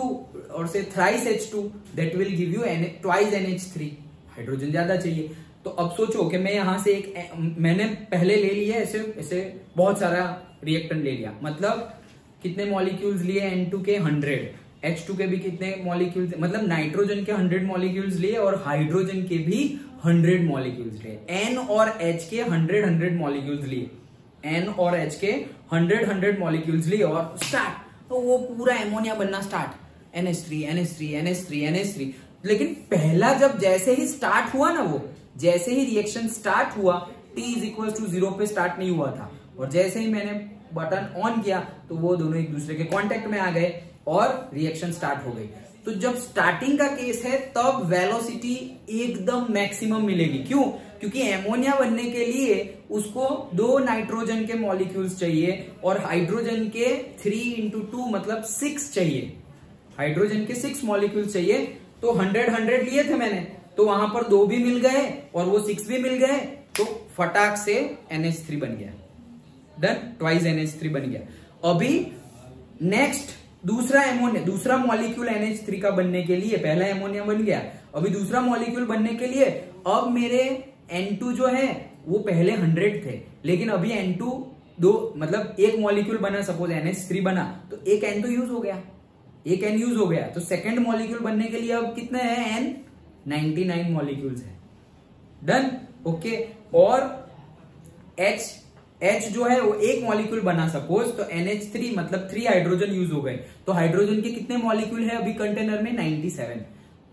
और से thrice H2 that will give you twice NH3. Hydrogen ज्यादा चाहिए। तो अब सोचो कि मैं यहां से मैंने पहले ले लिया ऐसे बहुत सारा रिएक्टेंट ले लिया, मतलब कितने मॉलिक्यूल्स लिए N2 के 100, H2 के भी कितने मॉलिक्यूल्स, मतलब नाइट्रोजन के 100 मॉलिक्यूल्स लिए और हाइड्रोजन के भी 100 मॉलिक्यूल्स लिए। N और H के 100 मॉलिक्यूल्स लिए, N और H के 100 मॉलिक्यूल्स लिए और स्टार्ट, तो वो पूरा एमोनिया बनना start, NH3 NH3 NH3 NH3। लेकिन पहला जैसे ही स्टार्ट हुआ ना, वो जैसे ही रिएक्शन स्टार्ट हुआ T=0 पे स्टार्ट नहीं हुआ था, और जैसे ही मैंने बटन ऑन किया तो वो दोनों एक दूसरे के कांटेक्ट में आ गए और रिएक्शन स्टार्ट हो गई। तो जब स्टार्टिंग का केस है तब वेलोसिटी एकदम मैक्सिमम मिलेगी। क्यों? क्योंकि एमोनिया बनने के लिए उसको 2 नाइट्रोजन के मॉलिक्यूल्स चाहिए और हाइड्रोजन के 3 × 2 मतलब 6 चाहिए, हाइड्रोजन के 6 मॉलिक्यूल्स चाहिए। तो 100 लिए थे मैंने, तो वहां पर 2 भी मिल गए और वो 6 भी मिल गए, तो फटाक से NH3 बन गया, डन, ट्वाइस NH3 बन गया। अभी नेक्स्ट दूसरा मॉलिक्यूल NH3 का बनने के लिए, पहला एमोनिया बन गया, अभी दूसरा मॉलिक्यूल बनने के लिए अब मेरे N2 जो है वो पहले 100 थे, लेकिन अभी N2 मतलब एक मॉलिक्यूल बना, सपोज NH3 बना, तो एक N तो यूज हो गया, एक N यूज हो गया, तो सेकंड मॉलिक्यूल बनने के लिए अब कितने हैं? N 99 मॉलिक्यूल्स है, डन, ओके। और H जो है वो एक मॉलिक्यूल बना सपोज, तो NH3 मतलब 3 हाइड्रोजन यूज हो गए, तो हाइड्रोजन के कितने मॉलिक्यूल है अभी कंटेनर में? 97,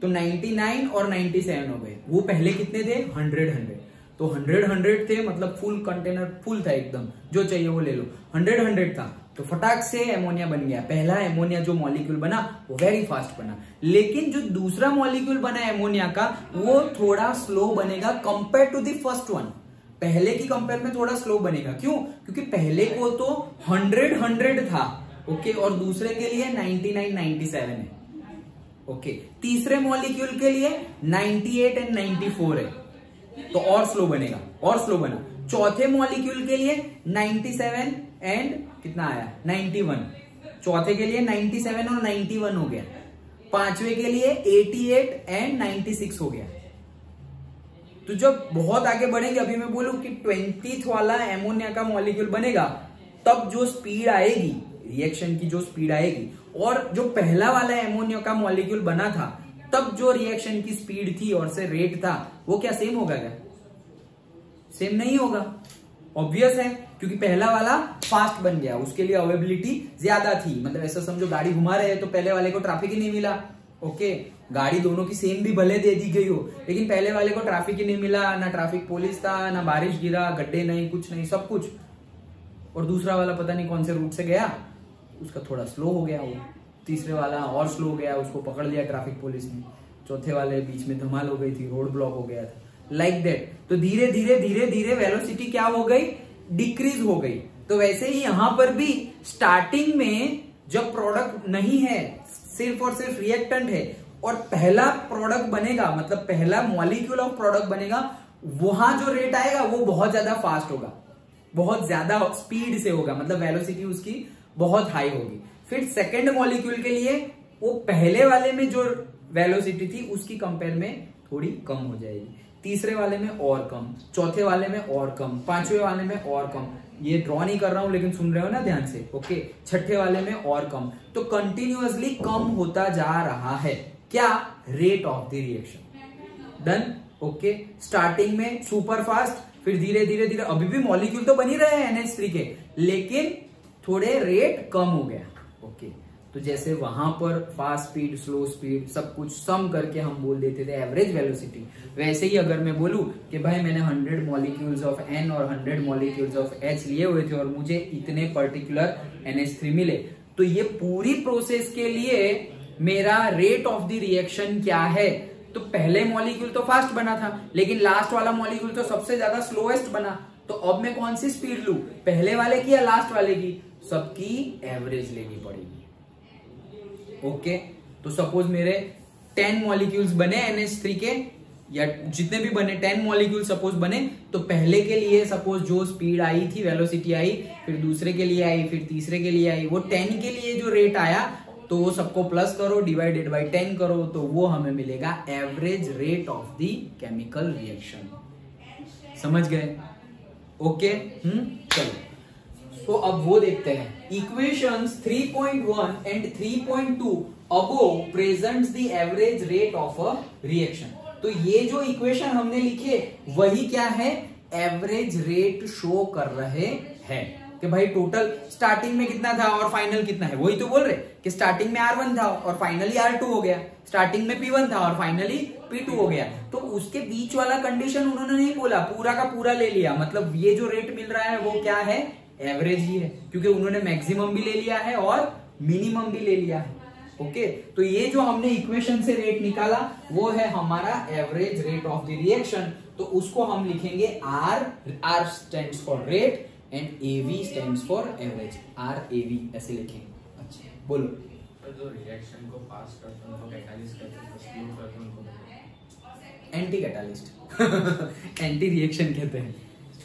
तो 99 और 97 हो गए। वो पहले कितने थे? 100, तो 100 थे, मतलब फुल कंटेनर फुल था एकदम, जो चाहिए वो ले लो। 100 था, तो फटाक से एमोनिया बन गया। पहला एमोनिया जो मॉलिक्यूल बना वो वेरी फास्ट बना, लेकिन जो दूसरा मॉलिक्यूल बना एमोनिया का वो थोड़ा स्लो बनेगा compare to the first one. पहले की कंपेयर में थोड़ा स्लो बनेगा। क्यों? क्योंकि पहले को तो 100 था, ओके, और दूसरे के लिए 99 97 है, ओके। तीसरे मॉलिक्यूल के लिए 98 और 94 है, तो और स्लो बनेगा, और स्लो बना। चौथे मॉलिक्यूल के लिए 97 एंड कितना आया? 91, चौथे के लिए 97 और 91 हो गया। पांचवे के लिए 88 एंड 96 हो गया। तो जब बहुत आगे बढ़ेंगे, अभी मैं बोलूं कि 20th वाला एमोनिया का मॉलिक्यूल बनेगा, तब जो स्पीड आएगी रिएक्शन की, जो स्पीड आएगी, और जो पहला वाला एमोनिया का मॉलिक्यूल बना था तब जो रिएक्शन की स्पीड थी और से रेट था, वो क्या सेम होगा? क्या सेम नहीं होगा? ऑब्वियस है, क्योंकि पहला वाला फास्ट बन गया, उसके लिए अवेबिलिटी ज्यादा थी। मतलब ऐसा समझो गाड़ी घुमा रहे हैं तो पहले वाले को ट्रैफिक ही नहीं मिला, ओके। गाड़ी दोनों की सेम भी भले दे दी गई हो, लेकिन पहले वाले को ट्रैफिक ही नहीं मिला, ना ट्रैफिक पुलिस था, ना बारिश गिरा, गड्ढे नहीं, कुछ नहीं, सब कुछ। और दूसरा वाला पता नहीं कौन से रूट से गया, उसका थोड़ा स्लो हो गया वो। तीसरे वाला और स्लो हो गया, उसको पकड़ लिया ट्रैफिक पुलिस ने। चौथे वाले बीच में धमाल हो गई थी, रोड ब्लॉक हो गया था, लाइक दैट। तो धीरे धीरे वेलोसिटी क्या हो गई? डिक्रीज हो गई। तो वैसे ही यहां पर भी स्टार्टिंग में जब प्रोडक्ट नहीं है, सिर्फ और सिर्फ रिएक्टेंट है, और पहला प्रोडक्ट बनेगा, मतलब पहला मॉलिक्यूल ऑफ प्रोडक्ट बनेगा, वहां जो रेट आएगा वो बहुत ज्यादा फास्ट होगा, बहुत ज्यादा स्पीड से होगा, मतलब वेलोसिटी उसकी बहुत हाई होगी। फिर सेकंड मॉलिक्यूल के लिए वो पहले वाले में जो वेलोसिटी थी उसकी कंपेयर में थोड़ी कम हो जाएगी, तीसरे वाले में और कम, चौथे वाले में और कम, पांचवे वाले में और कम। ये ड्रॉ नहीं कर रहा हूं लेकिन सुन रहे हो ना ध्यान से, ओके। छठे वाले में और कम, तो कंटिन्यूअसली कम होता जा रहा है क्या? Rate of the reaction, done, okay. Starting में सुपर फास्ट, फिर धीरे धीरे अभी भी मॉलिक्यूल तो बन ही रहे हैं NH3 के, लेकिन थोड़े रेट कम हो गया, ओके। तो जैसे वहां पर फास्ट स्पीड, स्लो स्पीड, सब कुछ सम करके हम बोल देते थे एवरेज वेलोसिटी, वैसे ही अगर मैं बोलूं कि भाई मैंने 100 मॉलिक्यूल्स ऑफ N और 100 मॉलिक्यूल्स ऑफ H लिए हुए थे और मुझे इतने पर्टिकुलर NH3 मिले, तो ये पूरी प्रोसेस के लिए मेरा रेट ऑफ द रिएक्शन क्या है? तो पहले मॉलिक्यूल तो फास्ट बना था, लेकिन लास्ट वाला मॉलिक्यूल तो सबसे ज्यादा स्लोएस्ट बना। तो अब मैं कौन सी स्पीड लूं, पहले वाले की या लास्ट वाले की? सबकी एवरेज लेनी पड़ेगी, ओके। तो सपोज मेरे 10 मॉलिक्यूल्स बने NH3 के, या जितने भी बने 10 मॉलिक्यूल सपोज बने, तो पहले के लिए सपोज जो स्पीड आई थी, वेलोसिटी आई, फिर दूसरे के लिए आई, फिर तीसरे के लिए आई, वो 10 के लिए जो रेट आया तो वो सबको प्लस करो, डिवाइडेड बाय 10 करो, तो वो हमें मिलेगा average rate of the chemical reaction. समझ गए? ओके, चलो तो अब वो देखते हैं। Equations 3.1 and 3.2 above presents the average rate of a reaction. तो ये जो इक्वेशन हमने लिखे वही क्या है, एवरेज रेट शो कर रहे हैं कि भाई टोटल स्टार्टिंग में कितना था और फाइनल कितना है। वही तो बोल रहे कि स्टार्टिंग में R1 था और फाइनली R2 हो गया, स्टार्टिंग में P1 था और फाइनली P2 हो गया। तो उसके बीच वाला कंडीशन उन्होंने नहीं बोला, पूरा का पूरा ले लिया। मतलब ये जो रेट मिल रहा है वो क्या है, एवरेज ही है, क्योंकि उन्होंने मैक्सिमम भी ले लिया है और मिनिमम भी ले लिया है। ओके, तो ये जो हमने इक्वेशन से रेट निकाला वो है हमारा average rate of the reaction. तो उसको हम लिखेंगे R stands for rate and AV stands for average, RAV ऐसे लिखेंगे। अच्छा बोलो। तो जो रिएक्शन को पास करते हैं उनको कैटालिस्ट कहते हैं, स्लो करते हैं उनको एंटी कैटालिस्ट एंटी रिएक्शन कहते हैं,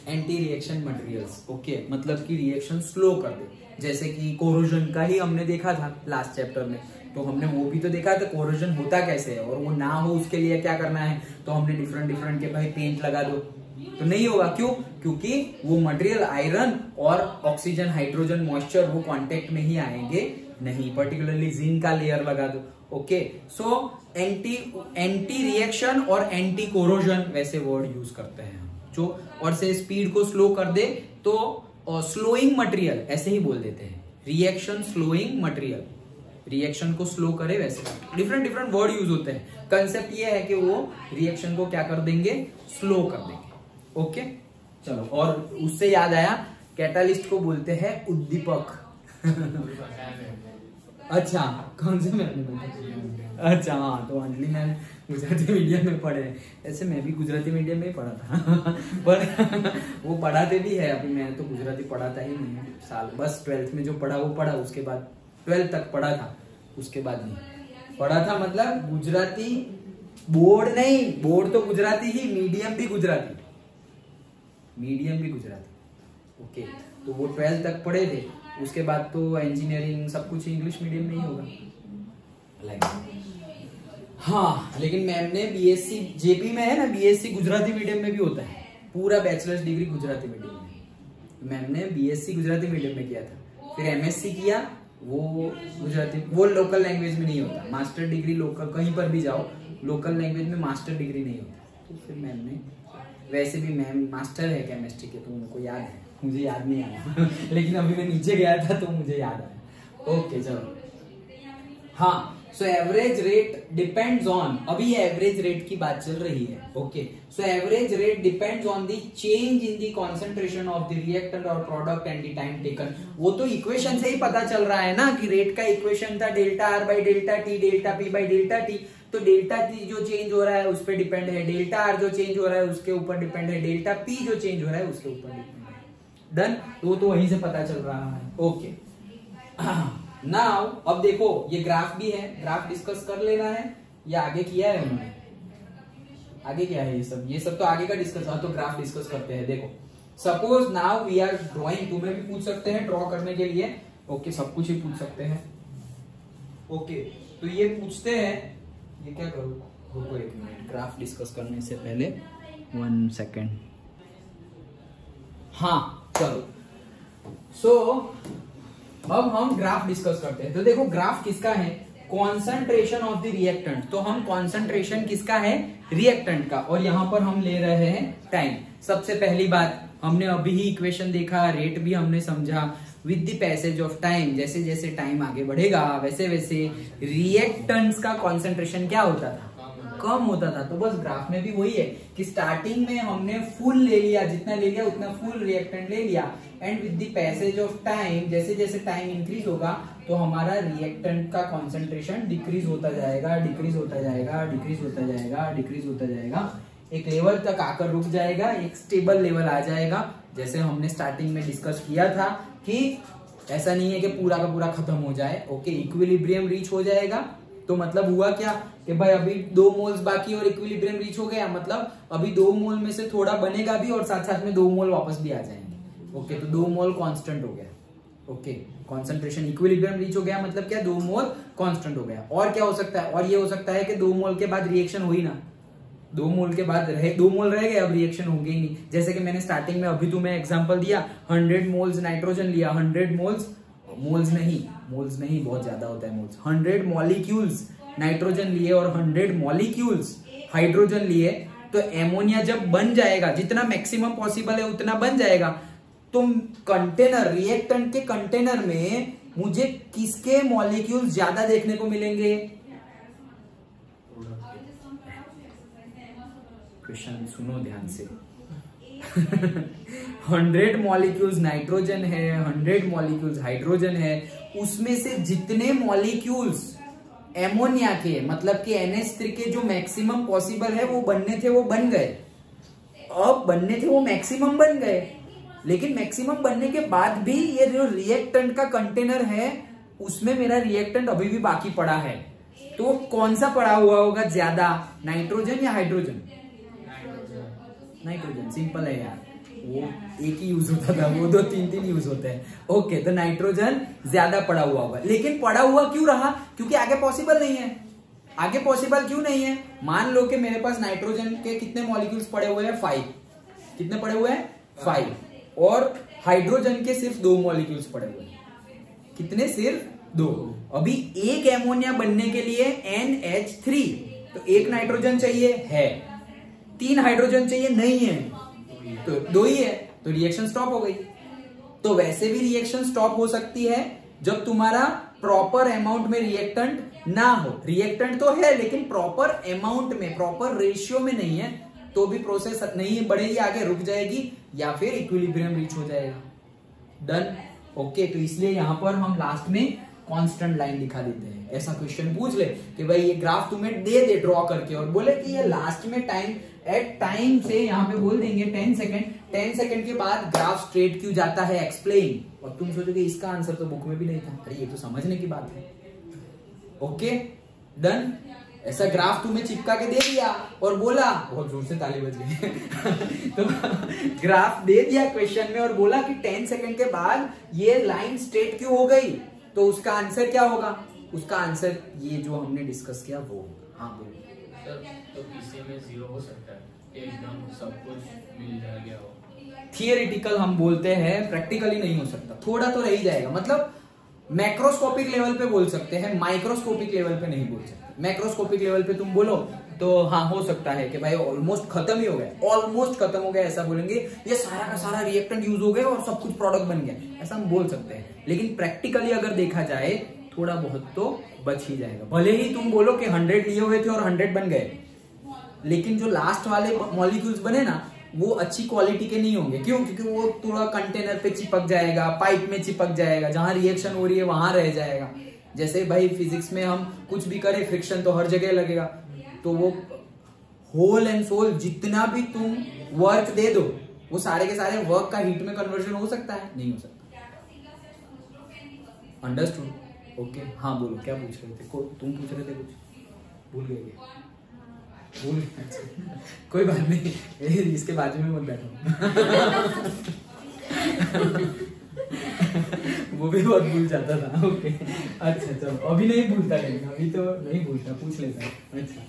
एंटी रिएक्शन मटेरियल्स। ओके, मतलब कि रिएक्शन स्लो कर दे। जैसे कि कोरोजन का ही हमने देखा था लास्ट चैप्टर में, तो हमने वो भी तो देखा था कोरोजन होता कैसे है, और वो ना हो उसके लिए क्या करना है। तो हमने डिफरेंट के भाई पेंट लगा दो, तो नहीं होगा। क्यों? क्योंकि वो मटेरियल आयरन और ऑक्सीजन, हाइड्रोजन, मॉइस्चर वो कांटेक्ट में ही आएंगे नहीं। पर्टिकुलरली जिंक का लेयर लगा दो। ओके, सो एंटी रिएक्शन और एंटी कोरोजन वैसे वर्ड यूज करते हैं जो, और से स्पीड को स्लो कर दे तो स्लोइंग मटेरियल ऐसे ही बोल देते हैं, रिएक्शन स्लोइंग मटेरियल, रिएक्शन को स्लो करे वैसे। डिफरेंट वर्ड यूज होते हैं। कंसेप्ट ये है कि वो रिएक्शन को क्या कर देंगे, स्लो कर देंगे। ओके, चलो। और उससे याद आया, कैटालिस्ट को बोलते हैं उद्दीपक। अच्छा, कौन से मैम ने बताया? अच्छा हाँ, तो अंजलि मैम गुजराती मीडियम में पढ़े हैं। ऐसे मैं भी गुजराती मीडियम में ही पढ़ा था पर वो पढ़ाते भी है। अभी मैं तो गुजराती पढ़ाता ही नहीं साल, बस 12th में जो पढ़ा वो पढ़ा, उसके बाद 12th तक पढ़ा था, उसके बाद नहीं पढ़ा था। मतलब गुजराती बोर्ड नहीं, बोर्ड तो गुजराती ही, मीडियम भी गुजराती, मीडियम भी गुजराती। ओके, तो वो 12th तक पढ़े थे, उसके बाद तो इंजीनियरिंग सब कुछ इंग्लिश मीडियम में ही होगा। हाँ, लेकिन मैम ने बीएससी जेपी में है ना, बीएससी गुजराती मीडियम में भी होता है, पूरा बैचलर्स डिग्री गुजराती मीडियम में। मैम ने बीएससी गुजराती मीडियम में किया था, फिर एमएससी किया, वो गुजराती, वो लोकल लैंग्वेज में नहीं होता। मास्टर डिग्री लोकल कहीं पर भी जाओ, लोकल लैंग्वेज में मास्टर डिग्री नहीं होता। तो फिर मैम ने, वैसे भी मैम मास्टर है केमिस्ट्री के, तो उनको याद है, मुझे याद नहीं आया लेकिन अभी मैं नीचे गया था तो मुझे याद आया। ओके चलो, हाँ। So average rate depends on, अभी ये एवरेज रेट की बात चल रही है। Okay, so average rate depends on the change in the concentration of the reactant or product and the time taken. वो तो इक्वेशन से ही पता चल रहा है ना कि रेट का इक्वेशन था delta R by delta T, delta P by delta T। तो डेल्टा T जो चेंज हो रहा है उस पर डिपेंड है, डेल्टा R जो चेंज हो रहा है उसके ऊपर डिपेंड है, डेल्टा P जो चेंज हो रहा है उसके ऊपर डिपेंड है। डन, तो वहीं से पता चल रहा है। ओके, नाउ अब देखो ये ग्राफ भी है, ग्राफ डिस्कस कर लेना है, ये आगे किया है उन्होंने, आगे क्या है ये सब तो आगे का डिस्कस। तो ग्राफ डिस्कस करते हैं। देखो, suppose now we are drawing, तुम्हें भी पूछ सकते हैं ड्रॉ करने के लिए। ओके, सब कुछ ही पूछ सकते हैं। ओके, तो ये पूछते हैं, ये क्या करूं, रुको एक मिनट, ग्राफ डिस्कस करने से पहले 1 सेकेंड। हाँ चलो, सो अब हम ग्राफ डिस्कस करते हैं। तो देखो ग्राफ किसका है, कॉन्सेंट्रेशन ऑफ द रिएक्टेंट। तो हम कॉन्सेंट्रेशन किसका है, रिएक्टेंट का, और यहां पर हम ले रहे हैं टाइम। सबसे पहली बात, हमने अभी ही इक्वेशन देखा, रेट भी हमने समझा। With the passage of time, जैसे जैसे टाइम आगे बढ़ेगा वैसे वैसे रिएक्टेंट्स का कॉन्सेंट्रेशन क्या होता था, कम होता था। तो बस ग्राफ में भी वही है कि स्टार्टिंग में हमने फुल ले लिया, जितना ले लिया उतना फुल रिएक्टेंट ले लिया, and with the passage of time, जैसे जैसे टाइम इंक्रीज होगा तो हमारा रिएक्टेंट का कॉन्सेंट्रेशन डिक्रीज होता जाएगा, डिक्रीज होता जाएगा, डिक्रीज होता जाएगा, डिक्रीज होता जाएगा, एक लेवल तक आकर रुक जाएगा, एक स्टेबल लेवल आ जाएगा। जैसे हमने स्टार्टिंग में डिस्कस किया था कि ऐसा नहीं है कि पूरा का पूरा खत्म हो जाए। ओके, इक्विलिब्रियम रीच हो जाएगा। तो मतलब हुआ क्या कि भाई अभी 2 मोल्स बाकी और इक्विलिब्रियम रीच हो गया, मतलब अभी 2 मोल में से थोड़ा बनेगा भी और साथ साथ में 2 मोल वापस भी आ जाएंगे। ओके, तो 2 मोल कांस्टेंट हो गया। ओके, कॉन्सेंट्रेशन इक्विलिब्रियम रीच हो गया, मतलब क्या 2 मोल कांस्टेंट हो गया। और क्या हो सकता है, और ये हो सकता है कि 2 मोल के बाद रिएक्शन हुई ना, 2 मोल के बाद 2 मोल रह गए, अब रिएक्शन होगी ही नहीं। जैसे कि मैंने स्टार्टिंग में अभी तुम्हें एग्जांपल दिया, 100 मोल्स नाइट्रोजन लिया, 100 मोल्स नहीं बहुत ज्यादा होता है मोल्स, 100 मॉलिक्यूल्स नाइट्रोजन लिए और 100 मॉलिक्यूल्स हाइड्रोजन लिए, तो एमोनिया जब बन जाएगा, जितना मैक्सिमम पॉसिबल है उतना बन जाएगा, तो कंटेनर, रिएक्टेंट के कंटेनर में मुझे किसके मॉलिक्यूल ज्यादा देखने को मिलेंगे? क्वेश्चन सुनो ध्यान से। 100 मॉलिक्यूल्स नाइट्रोजन है, 100 मॉलिक्यूल्स हाइड्रोजन है, उसमें से जितने मॉलिक्यूल्स एमोनिया के, मतलब कि NH3 के जो मैक्सिमम पॉसिबल है वो बनने थे, वो बन गए। अब बनने थे वो मैक्सिमम बन गए, लेकिन मैक्सिमम बनने के बाद भी ये जो रिएक्टेंट का कंटेनर है उसमें मेरा रिएक्टेंट अभी भी बाकी पड़ा है, तो कौन सा पड़ा हुआ होगा ज्यादा, नाइट्रोजन या हाइड्रोजन? नाइट्रोजन, सिंपल है यार, वो एक ही यूज होता था, वो 2-3 यूज होते हैं। ओके, तो नाइट्रोजन ज्यादा पड़ा हुआ होगा, लेकिन पड़ा हुआ क्यों रहा? क्योंकि आगे पॉसिबल नहीं है। आगे पॉसिबल क्यों नहीं है? मान लो कि मेरे पास नाइट्रोजन के कितने मॉलिक्यूल्स पड़े हुए हैं? 5। कितने पड़े हुए हैं? 5। और हाइड्रोजन के सिर्फ 2 मॉलिक्यूल्स पड़े हुए हैं। कितने? सिर्फ 2। अभी एक एमोनिया बनने के लिए NH3, तो एक नाइट्रोजन चाहिए, है। 3 हाइड्रोजन चाहिए, नहीं है, तो 2 ही है, तो रिएक्शन स्टॉप हो गई। तो वैसे भी रिएक्शन स्टॉप हो सकती है जब तुम्हारा प्रॉपर अमाउंट में रिएक्टेंट ना हो। रिएक्टेंट तो है लेकिन प्रॉपर अमाउंट में, प्रॉपर रेशियो में नहीं है, तो भी प्रोसेस नहीं बढ़ेगी, आगे रुक जाएगी या फिर इक्विलिब्रियम रीच हो जाएगा। डन। ओके, तो इसलिए यहां पर हम लास्ट में कांस्टेंट लाइन दिखा देते हैं। ऐसा क्वेश्चन पूछ ले कि भाई ये ग्राफ तुम्हें दे दे ड्रॉ करके और बोले कि ये लास्ट में टाइम से यहाँ पे बोल देंगे 10 सेकंड के बाद ग्राफ स्ट्रेट क्यों जाता है, एक्सप्लेन। और तुम सोचोगे इसका आंसर तो बुक में भी नहीं था। अरे ये तो समझने की बात है। Okay, done. ऐसा ग्राफ तुम्हें चिपका के दे दिया और बोला, बहुत जोर से ताली बज गई तो ग्राफ दे दिया क्वेश्चन में और बोला कि 10 सेकंड के बाद ये लाइन स्ट्रेट क्यों हो गई, तो उसका आंसर क्या होगा? उसका आंसर ये जो हमने डिस्कस किया वो होगा। हाँ बोलो सर, तो पीसीए में 0 हो सकता है, एकदम सब कुछ मिल जाएगा हो? थियरिटिकल हम बोलते हैं, प्रैक्टिकली नहीं हो सकता, थोड़ा तो रह ही जाएगा। मतलब मैक्रोस्कोपिक लेवल पे बोल सकते हैं, माइक्रोस्कोपिक लेवल पे नहीं बोल सकते। मैक्रोस्कोपिक लेवल पे तुम बोलो तो हाँ हो सकता है कि भाई ऑलमोस्ट खत्म ही हो गया, ऑलमोस्ट खत्म हो गया, ऐसा बोलेंगे। ये सारा का सारा रिएक्टेंट यूज हो गया और सब कुछ प्रोडक्ट बन गया, ऐसा हम बोल सकते हैं। लेकिन प्रैक्टिकली अगर देखा जाए थोड़ा बहुत तो बच ही जाएगा। भले ही तुम बोलो कि 100 लिए हुए थे और 100 बन गए, लेकिन जो लास्ट वाले मॉलिक्यूल्स बने ना वो अच्छी क्वालिटी के नहीं होंगे। क्यों? क्योंकि वो थोड़ा कंटेनर पे चिपक जाएगा, पाइप में चिपक जाएगा, जहां रिएक्शन हो रही है वहां रह जाएगा। जैसे भाई फिजिक्स में हम कुछ भी करें फ्रिक्शन तो हर जगह लगेगा, तो वो होल एंड सोल जितना भी तुम वर्क दे दो वो सारे के सारे वर्क का हीट में कन्वर्जन हो सकता है? नहीं हो सकता। अंडरस्टूड? ओके, हाँ बोलो क्या पूछ रहे थे? तुम पूछ रहे थे कुछ, भूल गए? भूल गए? कोई बात नहीं, इसके बाजू में मत बैठो वो भी बहुत भूल जाता था। ओके, अच्छा चलो, अभी नहीं भूलता, लेकिन अभी तो नहीं भूलता, पूछ लेता है। अच्छा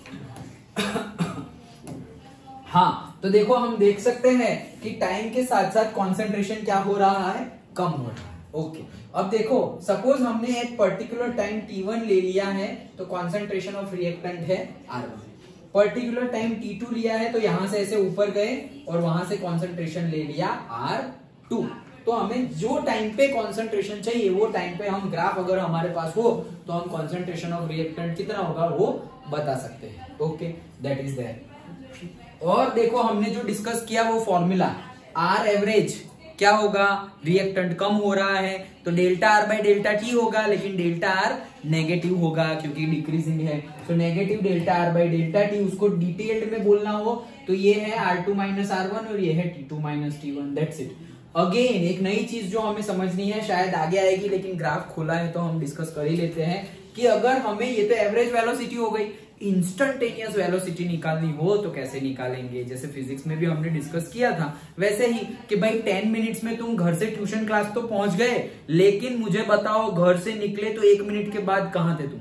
हाँ, तो देखो हम देख सकते हैं कि टाइम के साथ साथ कंसंट्रेशन क्या हो रहा है, कम हो रहा है। ओके, अब देखो सपोज हमने एक पर्टिकुलर टाइम t1 ले लिया है, तो कंसंट्रेशन ऑफ रिएक्टेंट है R1। पर्टिकुलर टाइम t2 लिया है, तो यहां से ऐसे ऊपर गए और वहां से कंसंट्रेशन ले लिया R2। तो हमें जो टाइम पे कंसंट्रेशन चाहिए वो टाइम पे हम ग्राफ अगर हमारे पास हो तो हम कंसंट्रेशन ऑफ रिएक्टेंट कितना होगा वो बता सकते हैं। Okay, that is that. और देखो हमने जो डिस्कस किया वो फॉर्मूला R एवरेज क्या होगा, रिएक्टेंट कम हो रहा है तो delta R by delta T होगा, लेकिन डेल्टा R नेगेटिव होगा क्योंकि डिक्रीजिंग है। तो negative delta R by delta T, उसको डिटेल्ड में बोलना हो तो ये है R2 माइनस R1 और ये है T2 minus T1, that's it. Again एक नई चीज जो हमें समझनी है, शायद आगे आएगी, लेकिन ग्राफ खोला है तो हम डिस्कस कर ही लेते हैं कि अगर हमें, ये तो एवरेज वेलोसिटी हो गई, इंस्टेंटेनियस वेलोसिटी निकालनी हो तो कैसे निकालेंगे, जैसे फिजिक्स में भी हमने डिस्कस किया था वैसे ही कि भाई 10 मिनट्स में तुम घर से ट्यूशन क्लास तो पहुंच गए, लेकिन मुझे बताओ घर से निकले तो 1 मिनट के बाद कहां थे तुम?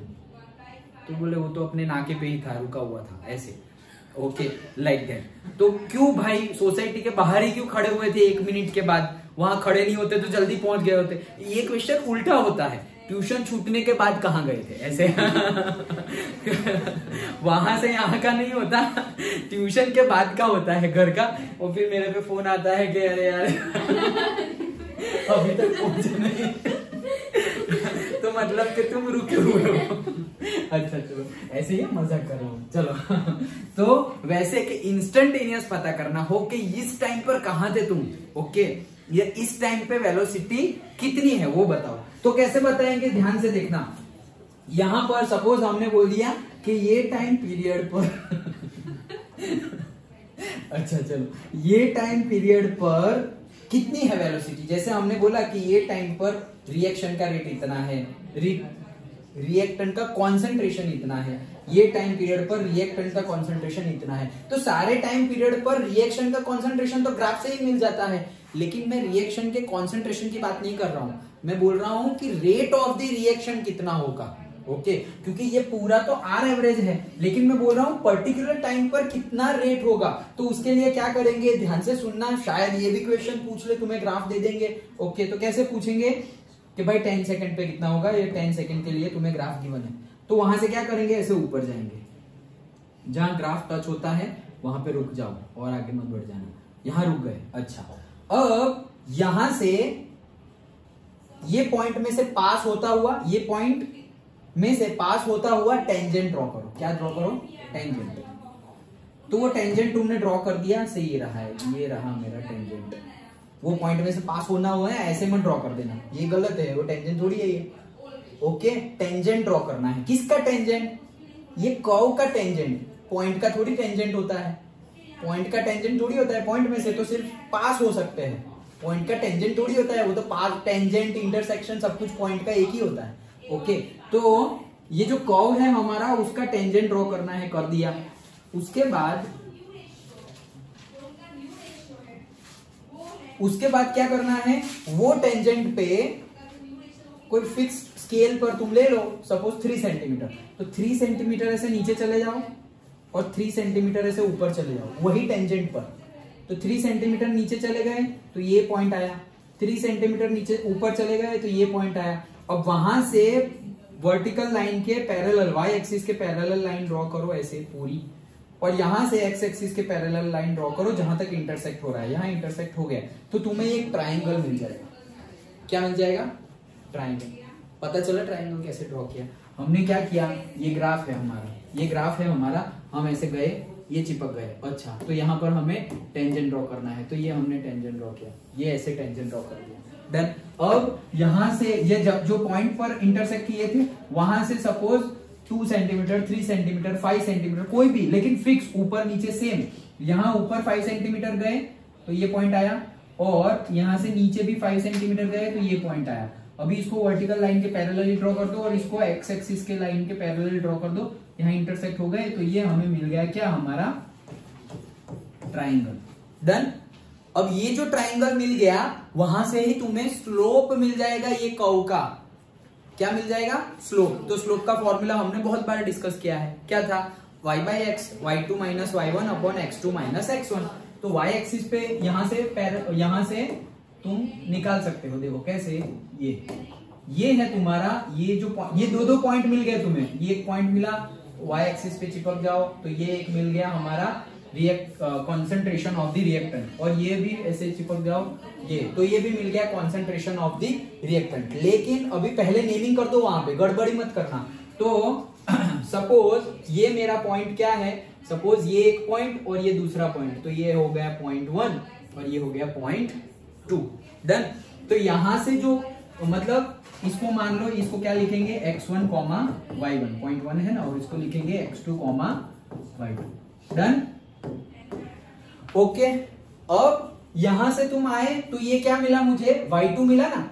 तो बोले वो तो अपने नाके पे ही था, रुका हुआ था ऐसे। Okay, like that. तो क्यों भाई सोसाइटी के बाहर ही क्यों खड़े हुए थे 1 मिनट के बाद? वहां खड़े नहीं होते तो जल्दी पहुंच गए होते। ये क्वेश्चन उल्टा होता है, ट्यूशन छूटने के बाद कहाँ गए थे ऐसे। वहां से यहाँ का नहीं होता, ट्यूशन के बाद का होता है, घर का। और फिर मेरे पे फोन आता है कि अरे यार अभी तक पहुंचे नहीं। तो मतलब कि तुम रुके हुए हो। अच्छा चलो, ऐसे ही मजाक कर रहा हूँ, चलो। तो वैसे कि इंस्टेंटेनियस पता करना हो कि इस टाइम पर कहाँ थे तुम, ओके, ये इस टाइम पे वेलोसिटी कितनी है वो बताओ। तो कैसे बताएंगे, ध्यान से देखना। यहां पर सपोज हमने बोल दिया कि ये टाइम पीरियड पर अच्छा चलो, ये टाइम पीरियड पर कितनी है वेलोसिटी। जैसे हमने बोला कि ये टाइम पर रिएक्शन का रेट इतना है, रिएक्टेंट का कॉन्सेंट्रेशन इतना है, ये टाइम पीरियड पर रिएक्टेंट का कॉन्सेंट्रेशन इतना है। तो सारे टाइम पीरियड पर रिएक्शन का कॉन्सेंट्रेशन तो ग्राफ से ही मिल जाता है, लेकिन मैं रिएक्शन के कॉन्सेंट्रेशन की बात नहीं कर रहा हूं, मैं बोल रहा हूं कि रेट ऑफ द रिएक्शन कितना होगा। ओके, क्योंकि ये पूरा तो आर एवरेज है, लेकिन मैं बोल रहा हूं पर्टिकुलर टाइम पर कितना रेट होगा। तो उसके लिए क्या करेंगे, ध्यान से सुनना, शायद ये भी क्वेश्चन पूछ ले, तुम्हें ग्राफ दे देंगे। ओके, तो कैसे पूछेंगे कि भाई 10 सेकंड पे कितना होगा, ये 10 सेकंड के लिए तुम्हें ग्राफ गिवन है। तो वहां से क्या करेंगे, ऐसे ऊपर जाएंगे, जहां ग्राफ टच होता है वहां पे रुक जाओ और आगे मत बढ़ जाना। यहां रुक गए, अच्छा। अब यहां से ये पॉइंट में से पास होता हुआ, ये पॉइंट में से पास होता हुआ टेंजेंट ड्रॉ करो। क्या ड्रॉ करो, टेंजेंट। तो वो टेंजेंट तुमने ड्रॉ कर दिया, से ये रहा है, ये रहा मेरा टेंजेंट। वो पॉइंट में से पास होना हुआ है, ऐसे मत ड्रॉ कर देना, ये गलत है, वो टेंजेंट थोड़ी है ये। ओके, टेंजेंट ड्रॉ करना है। किसका टेंजेंट, ये कर्व का टेंजेंट, पॉइंट का थोड़ी टेंजेंट होता है, पॉइंट का टेंजेंट थोड़ी होता है। पॉइंट में से तो सिर्फ पास हो सकते हैं, पॉइंट का टेंजेंट थोड़ी होता है, वो तो पास, टेंजेंट, इंटरसेक्शन सब कुछ पॉइंट का एक ही होता है। ओके, तो ये जो कर्व है हमारा, उसका टेंजेंट ड्रॉ करना है, कर दिया। उसके बाद क्या करना है, वो टेंजेंट पे कोई फिक्स स्केल पर तुम ले लो, सपोज 3 सेंटीमीटर, तो 3 सेंटीमीटर ऐसे नीचे चले जाओ और 3 सेंटीमीटर ऐसे ऊपर चले जाओ, वही टेंजेंट पर। तो 3 सेंटीमीटर नीचे चले गए तो ये पॉइंट आया, 3 सेंटीमीटर नीचे ऊपर चले गए तो ये पॉइंट आया। अब वहां से वर्टिकल लाइन के पैरेलल, वाई एक्सिस के पैरेलल लाइन ड्रॉ करो ऐसे पूरी, और यहां से एक्स एक्सिस के पैरेलल लाइन ड्रॉ करो जहां तक इंटरसेक्ट हो रहा है। यहां इंटरसेक्ट हो गया तो तुम्हें एक ट्राइंगल मिल जाएगा। क्या मिल जाएगा, ट्राइंगल। पता चला ट्राइंगल कैसे ड्रॉ किया हमने। क्या किया, ये ग्राफ है हमारा, ये ग्राफ है हमारा, हम ऐसे गए, ये चिपक गए। अच्छा, तो यहाँ पर हमें टेंजेंट ड्रॉ करना है, तो ये हमने टेंजेंट ड्रॉ किया, ये ऐसे टेंजेंट ड्रॉ कर दिया। देन अब यहां से ये जब जो पॉइंट पर इंटरसेक्ट किए थे, वहां से सपोज 2 सेंटीमीटर, 3 सेंटीमीटर, 5 सेंटीमीटर, कोई भी, लेकिन फिक्स ऊपर नीचे सेम। यहाँ ऊपर 5 सेंटीमीटर गए तो ये पॉइंट आया, और यहाँ से नीचे भी 5 सेंटीमीटर गए तो ये पॉइंट आया। अभी इसको वर्टिकल लाइन के पैरेलल ड्रॉ कर दो और इसको एक्स एक्सिस के लाइन के पैरेलल ड्रॉ कर दो, यहाँ इंटरसेक्ट हो गए तो ये हमें मिल गया क्या, हमारा ट्राइंगल। डन। अब ये जो ट्राइंगल मिल गया, वहां से ही तुम्हें स्लोप मिल जाएगा ये कर्व का। क्या मिल जाएगा, स्लोप। तो स्लोप का फॉर्मूला हमने बहुत बार डिस्कस किया है, क्या था, y by x, y2 minus y1 upon x2 minus x1। तो y एक्सिस पे यहां से तुम निकाल सकते हो, देखो कैसे, ये है तुम्हारा, ये जो ये दो पॉइंट मिल गए तुम्हें, ये एक पॉइंट मिला, y एक्सिस पे चिपक जाओ तो ये एक मिल गया हमारा कॉन्सेंट्रेशन ऑफ द रिएक्टेंट, और ये भी ऐसे चिपक जाओ, ये तो ये भी मिल गया कॉन्सेंट्रेशन ऑफ द रिएक्टेंट। लेकिन अभी पहले नेमिंग कर दो, वहां पे गड़बड़ी मत करना। तो सपोज ये मेरा पॉइंट क्या है, सपोज ये एक पॉइंट और ये दूसरा पॉइंट, तो ये हो गया पॉइंट 1 और ये हो गया पॉइंट 2। डन। तो यहां से जो मतलब इसको मान लो, इसको क्या लिखेंगे, x1, y1, पॉइंट 1 है ना, और इसको लिखेंगे x2, y2। डन। ओके, अब यहां से तुम आए तो ये क्या मिला मुझे, y2 मिला ना,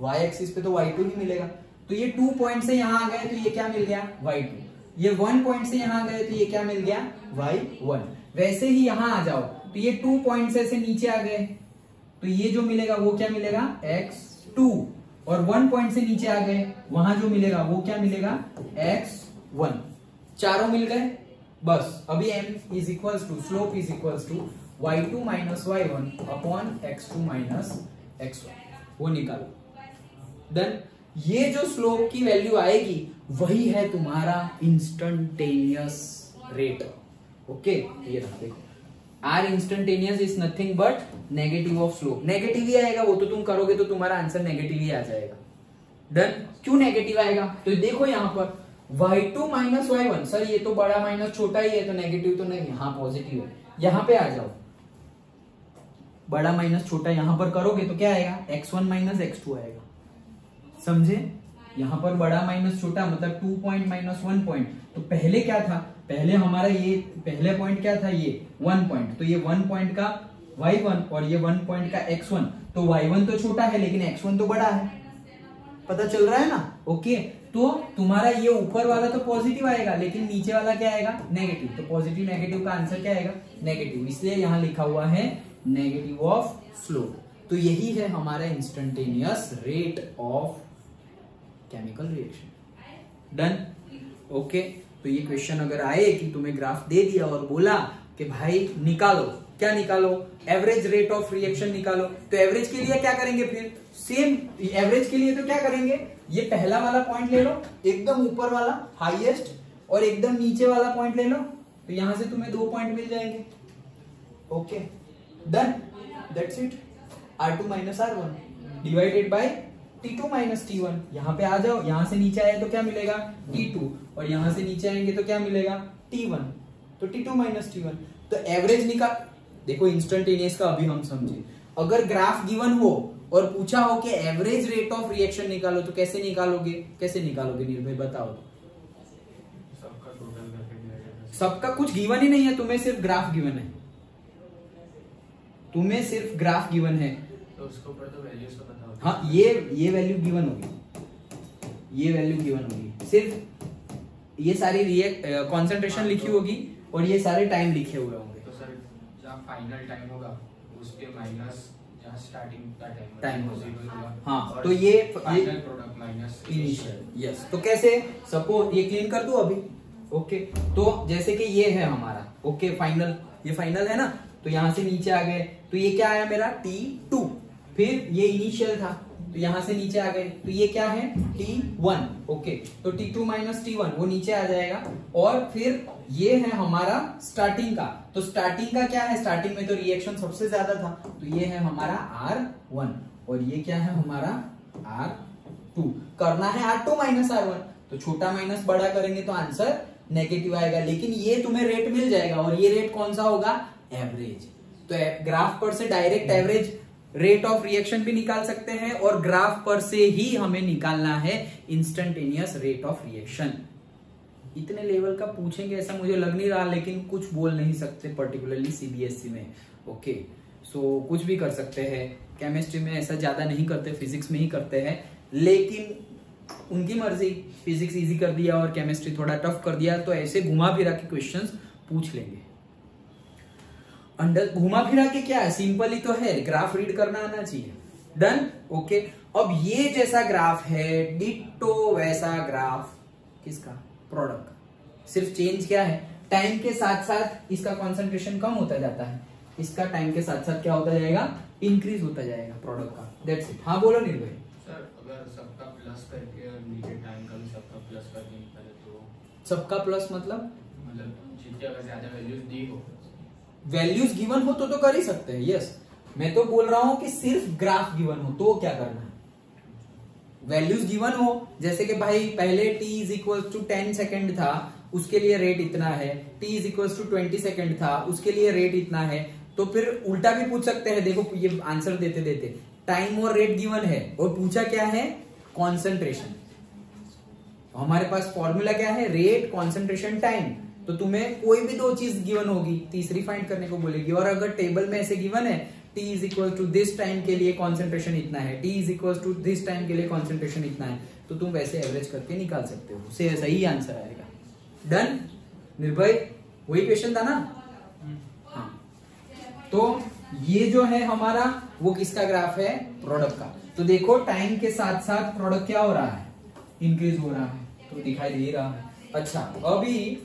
y एक्सिस पे तो y2 ही मिलेगा। तो ये 2 पॉइंट से यहां आ गए तो ये क्या मिल गया, y2। ये 1 पॉइंट से यहां गए तो ये क्या मिल गया y1। वैसे ही यहां आ जाओ तो ये 2 पॉइंट से नीचे आ गए तो ये जो मिलेगा वो क्या मिलेगा x2, और 1 पॉइंट से नीचे आ गए वहां जो मिलेगा वो क्या मिलेगा x1। चारों मिल गए बस। अभी m is equals to slope is equals to y2 minus y1 upon x2 minus x1, वो निकालो। देन ये जो स्लोप की वैल्यू आएगी वही है तुम्हारा इंस्टेंटेनियस रेट। ओके, ये रहा देखो, R instantaneous is nothing but negative of slope. Negative ही आएगा, वो तो तुम करोगे तो तुम्हारा आंसर नेगेटिव ही आ जाएगा। डन। क्यों नेगेटिव आएगा तो देखो यहां पर y2 माइनस y1, सर ये तो बड़ा माइनस छोटा ही है तो नेगेटिव तो नहीं, हाँ पॉजिटिव है। यहां पे आ जाओ, बड़ा माइनस छोटा यहां पर करोगे तो क्या आएगा x1 माइनस x2 आएगा। समझे? यहां पर बड़ा माइनस छोटा मतलब 2 पॉइंट माइनस 1 पॉइंट। तो पहले क्या था, पहले हमारा ये पहले पॉइंट क्या था, ये 1 पॉइंट, तो ये 1 पॉइंट का y1 और ये 1 पॉइंट का x1। तो y1 तो छोटा है लेकिन x1 तो बड़ा है, पता चल रहा है ना। ओके, तो तुम्हारा ये ऊपर वाला तो पॉजिटिव आएगा लेकिन नीचे वाला क्या आएगा नेगेटिव। तो पॉजिटिव नेगेटिव का आंसर क्या आएगा नेगेटिव, इसलिए यहां लिखा हुआ है नेगेटिव ऑफ स्लोप। तो यही है हमारा instantaneous rate of chemical reaction. Done. Okay, तो ये क्वेश्चन अगर आए कि तुम्हें ग्राफ दे दिया और बोला कि भाई निकालो, क्या निकालो, एवरेज रेट ऑफ रिएक्शन निकालो, तो एवरेज के लिए क्या करेंगे, फिर सेम एवरेज के लिए तो क्या करेंगे, ये पहला वाला पॉइंट ले लो, एकदम ऊपर वाला हाईएस्ट, और एकदम नीचे वाला पॉइंट ले लो, तो यहां से तुम्हें 2 पॉइंट मिल जाएंगे। Okay, done, that's it. R2 minus R1 divided by T2 minus T1। यहां पे आ जाओ, यहां से नीचे आए तो क्या मिलेगा T2, और यहां से नीचे आएंगे तो क्या मिलेगा T1, तो T2 माइनस T1। तो एवरेज निकाल, देखो इंस्टेंटेनियस का अभी हम समझे। अगर ग्राफ गिवन हो और पूछा हो कि एवरेज रेट ऑफ रिएक्शन निकालो तो कैसे निकालोगे, कैसे निकालोगे निर्भय बताओ। सबका कुछ गिवन ही नहीं है, तुम्हें सिर्फ ग्राफ गिवन है, तुम्हें सिर्फ ग्राफ गिवन है, तो उसके ऊपर तो वैल्यूज तो बताओ। हाँ, ये वैल्यू गिवन होगी, ये वैल्यू गिवन होगी, सिर्फ ये सारी कॉन्सेंट्रेशन लिखी होगी और ये सारे टाइम लिखे हुए होंगे। तो सर जहाँ फाइनल टाइम होगा उसके माइनस जहाँ स्टार्टिंग का टाइम होगा। हाँ, तो ये final product minus initial. Yes, तो कैसे, सपोज ये क्लीन कर दूं अभी। ओके, तो जैसे कि ये है हमारा, ओके फाइनल, ये फाइनल है ना, तो यहां से नीचे आ गए तो ये क्या आया मेरा T2, फिर ये इनिशियल था तो यहां से नीचे आ गए तो ये क्या है T1। ओके, तो T2 माइनस T1 वो नीचे आ जाएगा, और फिर ये है हमारा स्टार्टिंग का। तो स्टार्टिंग का क्या है, स्टार्टिंग में तो रिएक्शन सबसे ज्यादा था, तो ये है हमारा R1, और ये क्या है हमारा R2। करना है R2 माइनस R1, तो छोटा माइनस बड़ा करेंगे तो आंसर नेगेटिव आएगा, लेकिन ये तुम्हें रेट मिल जाएगा, और ये रेट कौन सा होगा एवरेज। तो ग्राफ पर से direct average rate of reaction भी निकाल सकते हैं, और ग्राफ पर से ही हमें निकालना है इंस्टेंटेनियस रेट ऑफ रिएक्शन। इतने लेवल का पूछेंगे ऐसा मुझे लग नहीं रहा, लेकिन कुछ बोल नहीं सकते पर्टिकुलरली सीबीएसई में। ओके, सो कुछ भी कर सकते हैं। केमिस्ट्री में ऐसा ज्यादा नहीं करते, फिजिक्स में ही करते हैं, लेकिन उनकी मर्जी, फिजिक्स इजी कर दिया और केमिस्ट्री थोड़ा टफ कर दिया, तो ऐसे घुमा फिरा के क्वेश्चंस पूछ लेंगे। अंडर घुमा फिरा के क्या है, सिंपल ही तो है, ग्राफ रीड करना आना चाहिए। डन। ओके, अब ये जैसा ग्राफ है डिट्टो वैसा ग्राफ किसका, प्रोडक्ट। सिर्फ चेंज क्या है, टाइम के साथ साथ इसका कॉन्सेंट्रेशन कम होता जाता है, इसका टाइम के साथ साथ क्या होता जाएगा, इंक्रीज होता जाएगा प्रोडक्ट का। That's it. हाँ बोलो निर्भय। सर अगर सबका प्लस करके और नीचे टाइम का भी सबका प्लस करके निकाले तो सबका प्लस मतलब जितने अगर ज्यादा वैल्यूज दी हो, वैल्यूज गिवन हो तो कर ही सकते हैं। यस, मैं तो बोल रहा हूं कि सिर्फ ग्राफ गिवन हो तो क्या करना है, वैल्यूज गिवन हो, जैसे कि भाई पहले t is equal to 10 second था उसके लिए रेट इतना है, t is equal to 20 second था उसके लिए रेट इतना है, तो फिर उल्टा भी पूछ सकते हैं। देखो ये आंसर देते देते टाइम और रेट गिवन है और पूछा क्या है, कॉन्सेंट्रेशन। हमारे पास फॉर्मूला क्या है, रेट कॉन्सेंट्रेशन टाइम। तो तुम्हें कोई भी दो चीज गिवन होगी, तीसरी फाइंड करने को बोलेगी, और अगर टेबल में ऐसे गिवन है t is equal to this time के लिए कॉन्सेंट्रेशन इतना है, t is equal to this time के लिए कॉन्सेंट्रेशन इतना है, तो तुम वैसे एवरेज करके निकाल सकते हो, उससे सही आंसर आएगा। डन निर्भय, वही क्वेश्चन था ना? हाँ, तो ये जो है हमारा वो किसका ग्राफ है? प्रोडक्ट का। तो देखो टाइम के साथ साथ प्रोडक्ट क्या हो रहा है? इंक्रीज हो रहा है, तो दिखाई दे रहा है। अच्छा, अभी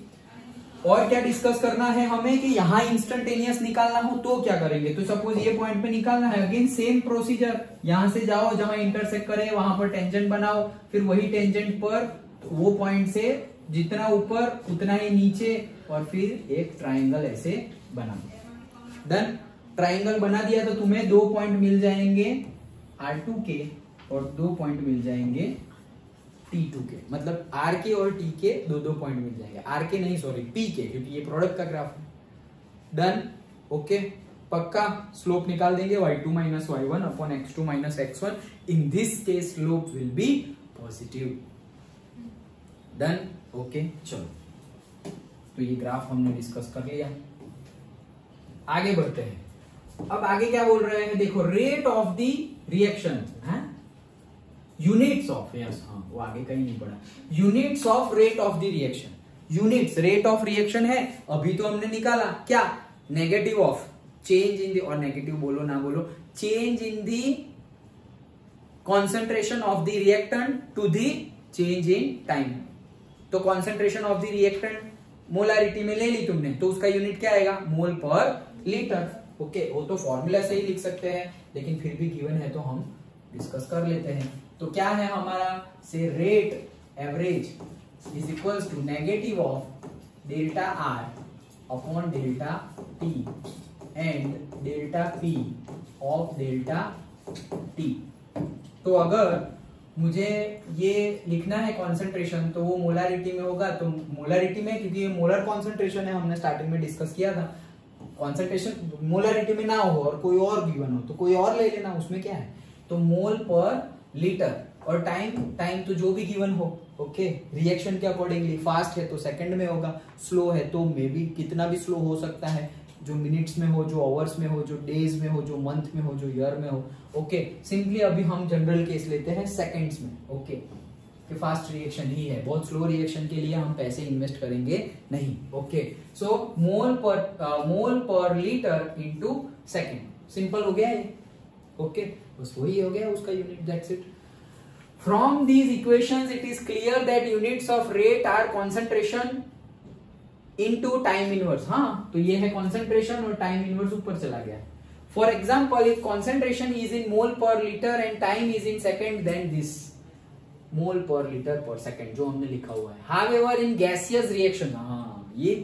और क्या डिस्कस करना है हमें कि यहाँ इंस्टेंटेनियस निकालना हो तो क्या करेंगे? तो सपोज ये पॉइंट पे निकालना है, अगेन सेम प्रोसीजर, यहां से जाओ जहां इंटरसेक्ट करे वहां पर टेंजेंट बनाओ, फिर वही टेंजेंट पर वो पॉइंट से जितना ऊपर उतना ही नीचे, और फिर एक ट्राइंगल ऐसे बनाओ। डन, ट्राइंगल बना दिया तो तुम्हें 2 पॉइंट मिल जाएंगे R2 के और 2 पॉइंट मिल जाएंगे T2 के, मतलब R के और T के 2 पॉइंट मिल जाएंगे। R के नहीं, सॉरी, P के, क्योंकि ये प्रोडक्ट का ग्राफ है। डन, ओके, पक्का स्लोप निकाल देंगे y2 minus y1 upon x2 minus x1। In this case slope will be positive. Done, okay, चलो, तो ये ग्राफ हमने डिस्कस कर लिया। आगे बढ़ते हैं। अब आगे क्या बोल रहे हैं? देखो, रेट ऑफ द रिएक्शन है, यूनिट्स ऑफ, यस, हाँ, वो आगे कहीं नहीं पड़ा। Units of rate of the reaction, units rate of reaction है, अभी तो हमने निकाला क्या? Negative of change in the, और नेगेटिव बोलो ना बोलो, change in the concentration of the reactant to the change in time. तो concentration of the reactant molarity में ले ली तुमने, तो उसका यूनिट क्या आएगा? मोल पर लीटर। ओके, वो तो फॉर्मूला से ही लिख सकते हैं, लेकिन फिर भी गिवन है तो हम डिस्कस कर लेते हैं। तो क्या है हमारा? Say rate average is equals to negative of delta R upon delta T and delta P of delta T. तो अगर मुझे ये लिखना है कॉन्सेंट्रेशन, तो वो मोलारिटी में होगा, तो मोलारिटी में, क्योंकि ये मोलर कॉन्सेंट्रेशन है, हमने स्टार्टिंग में डिस्कस किया था। कॉन्सेंट्रेशन मोलारिटी में ना हो और कोई और गिवन हो तो कोई और ले लेना, उसमें क्या है? तो मोल पर लीटर, और टाइम तो जो भी गिवन हो, ओके, रिएक्शन के अकॉर्डिंगली, फास्ट है तो सेकंड में होगा, स्लो है तो मे बी कितना भी स्लो हो सकता है, जो मिनट्स में हो, जो आवर्स में हो, जो डेज में हो, जो मंथ में हो, जो ईयर में हो। ओके, सिंपली अभी हम जनरल केस लेते हैं सेकंड्स में। ओके, कि फास्ट रिएक्शन ही है, बहुत स्लो रिएक्शन के लिए हम पैसे इन्वेस्ट करेंगे नहीं। ओके, सो मोल per litre into second, simple हो गया ये। ओके, बस वही हो गया उसका unit, that's it. From these equations, it is clear that units of rate are concentration into time inverse। हाँ, तो ये है concentration और time inverse ऊपर चला गया। For example, if concentration is in mole per liter and time is in second, then this mole per liter per second जो हमने लिखा हुआ है। However, in gaseous reaction, हाँ, ये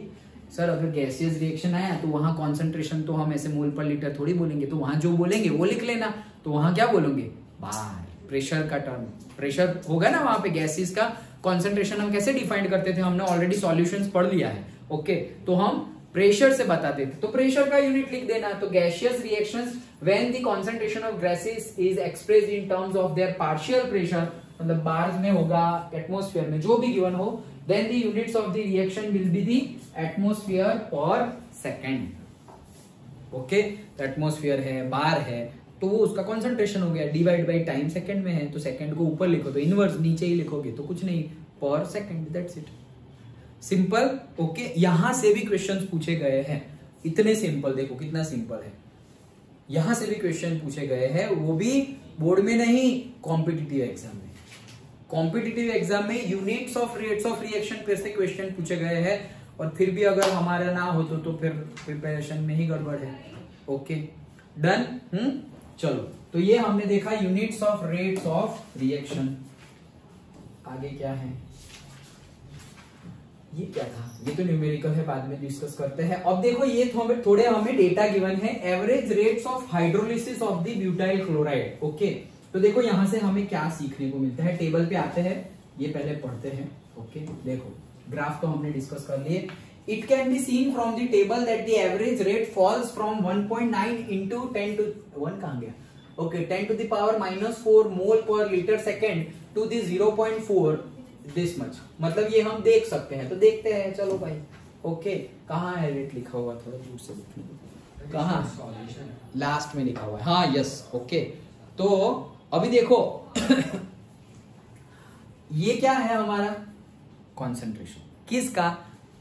सर अगर गैसियस रिएक्शन आया तो वहां कॉन्सेंट्रेशन तो हम ऐसे मोल पर लीटर थोड़ी बोलेंगे, तो वहां जो बोलेंगे वो लिख लेना। तो वहां क्या बोलोगे? बार, प्रेशर का टर्म, प्रेशर होगा ना वहां पे। गैसेस का कॉन्सेंट्रेशन हम कैसे डिफाइन करते थे? हमने ऑलरेडी सॉल्यूशंस पढ़ लिया है। ओके, तो हम प्रेशर से बताते थे, तो प्रेशर का यूनिट लिख देना। तो gaseous reactions when the concentration of gases is expressed in terms of their partial pressure, मतलब बार्स में होगा, एटमॉस्फेयर में, जो भी गिवन हो, then the units of the reaction will be the atmosphere per second। Okay, तो atmosphere है, बार है, तो वो उसका कॉन्सेंट्रेशन हो गया, डिवाइड बाई टाइम सेकंड में है, तो सेकंड को ऊपर लिखो तो इनवर्स नीचे ही लिखोगे, तो कुछ नहीं, पर second, that's it, simple. Okay, यहां से भी क्वेश्चंस पूछे गए हैं, इतने सिंपल, देखो कितना सिंपल है। यहां से भी क्वेश्चन पूछे गए हैं, वो भी बोर्ड में नहीं, कॉम्पिटिटिव एग्जाम में। कॉम्पिटिटिव एग्जाम में units of rates of reaction पे से क्वेश्चन पूछे गए हैं, और फिर भी अगर हमारा ना हो तो फिर प्रिपरेशन में ही गड़बड़ है। Okay, done. चलो, तो ये हमने देखा units of rates of reaction. आगे क्या है? ये क्या था? ये तो न्यूमेरिकल है, बाद में डिस्कस करते हैं। अब देखो, ये थोड़े हमें डेटा गिवन है, average rates of hydrolysis of the butyl chloride. Okay, तो देखो यहां से हमें क्या सीखने को मिलता है। टेबल पे आते हैं, ये पहले पढ़ते हैं। ओके, देखो ग्राफ तो हमने डिस्कस कर लिए। It can be seen from the table that the average rate falls from 1.9 into 10 to 1 कहां गया? Okay, 10 to the power -4 mole per litre second to the 0.4 this much, मतलब ये हम देख सकते हैं। तो देखते हैं, चलो भाई। ओके, कहाँ है रेट लिखा हुआ? थोड़ा दूर से देखने, कहाँ? लास्ट में लिखा हुआ है। हाँ, यस। ओके, तो अभी देखो ये क्या है हमारा? कॉन्सेंट्रेशन किसका?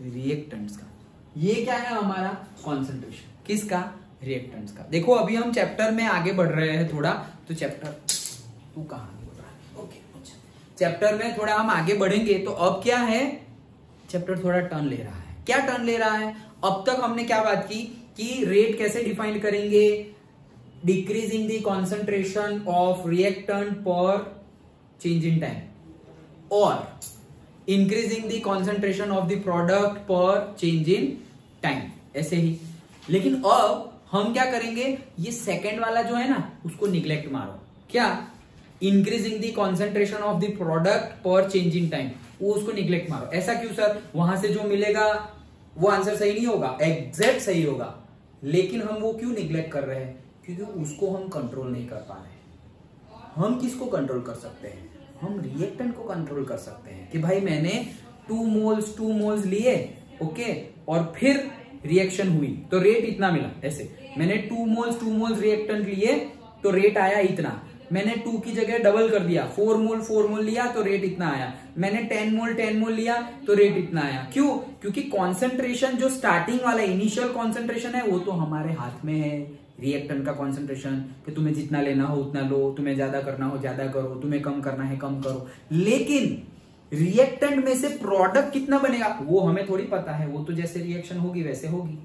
रिएक्टेंट्स का। ये क्या है हमारा कॉन्सेंट्रेशन, किसका, रिएक्टेंट्स का। देखो अभी हम चैप्टर में आगे बढ़ रहे हैं थोड़ा, तो चैप्टर तू कहां बोल रहा है, ओके अच्छा, चैप्टर में थोड़ा हम आगे बढ़ेंगे। तो अब क्या है, चैप्टर थोड़ा टर्न ले रहा है। क्या टर्न ले रहा है, अब तक हमने क्या बात की कि रेट कैसे डिफाइन करेंगे, decreasing the concentration of reactant पर चेंज इन टाइम, और increasing the concentration of the product पर चेंज इन टाइम, ऐसे ही। लेकिन अब हम क्या करेंगे, ये सेकंड वाला जो है ना उसको निग्लेक्ट मारो। क्या, increasing the concentration of the product पर चेंज इन टाइम, वो उसको निग्लेक्ट मारो। ऐसा क्यों सर, वहां से जो मिलेगा वो आंसर सही नहीं होगा, एग्जैक्ट सही होगा, लेकिन हम वो क्यों निग्लेक्ट कर रहे हैं, क्योंकि उसको हम कंट्रोल नहीं कर पा रहे। हम किसको कंट्रोल कर सकते हैं, हम रिएक्टेंट को कंट्रोल कर सकते हैं कि भाई मैंने 2 मोल्स लिए, ओके, और फिर रिएक्शन हुई तो रेट इतना मिला। ऐसे मैंने 2 मोल्स रिएक्टेंट लिए तो रेट आया इतना, मैंने 2 की जगह डबल कर दिया, 4 मोल लिया तो रेट इतना आया, मैंने 10 मोल लिया तो रेट इतना आया। क्यों, क्योंकि कॉन्सेंट्रेशन जो स्टार्टिंग वाला इनिशियल कॉन्सेंट्रेशन है वो तो हमारे हाथ में है। रिएक्टेंट का कॉन्सेंट्रेशन कि तुम्हें जितना लेना हो उतना लो, तुम्हें ज्यादा करना हो ज्यादा करो, तुम्हें कम करना है कम करो। लेकिन रिएक्टेंट में से प्रोडक्ट कितना बनेगा वो हमें थोड़ी पता है, वो तो जैसे रिएक्शन होगी वैसे होगी,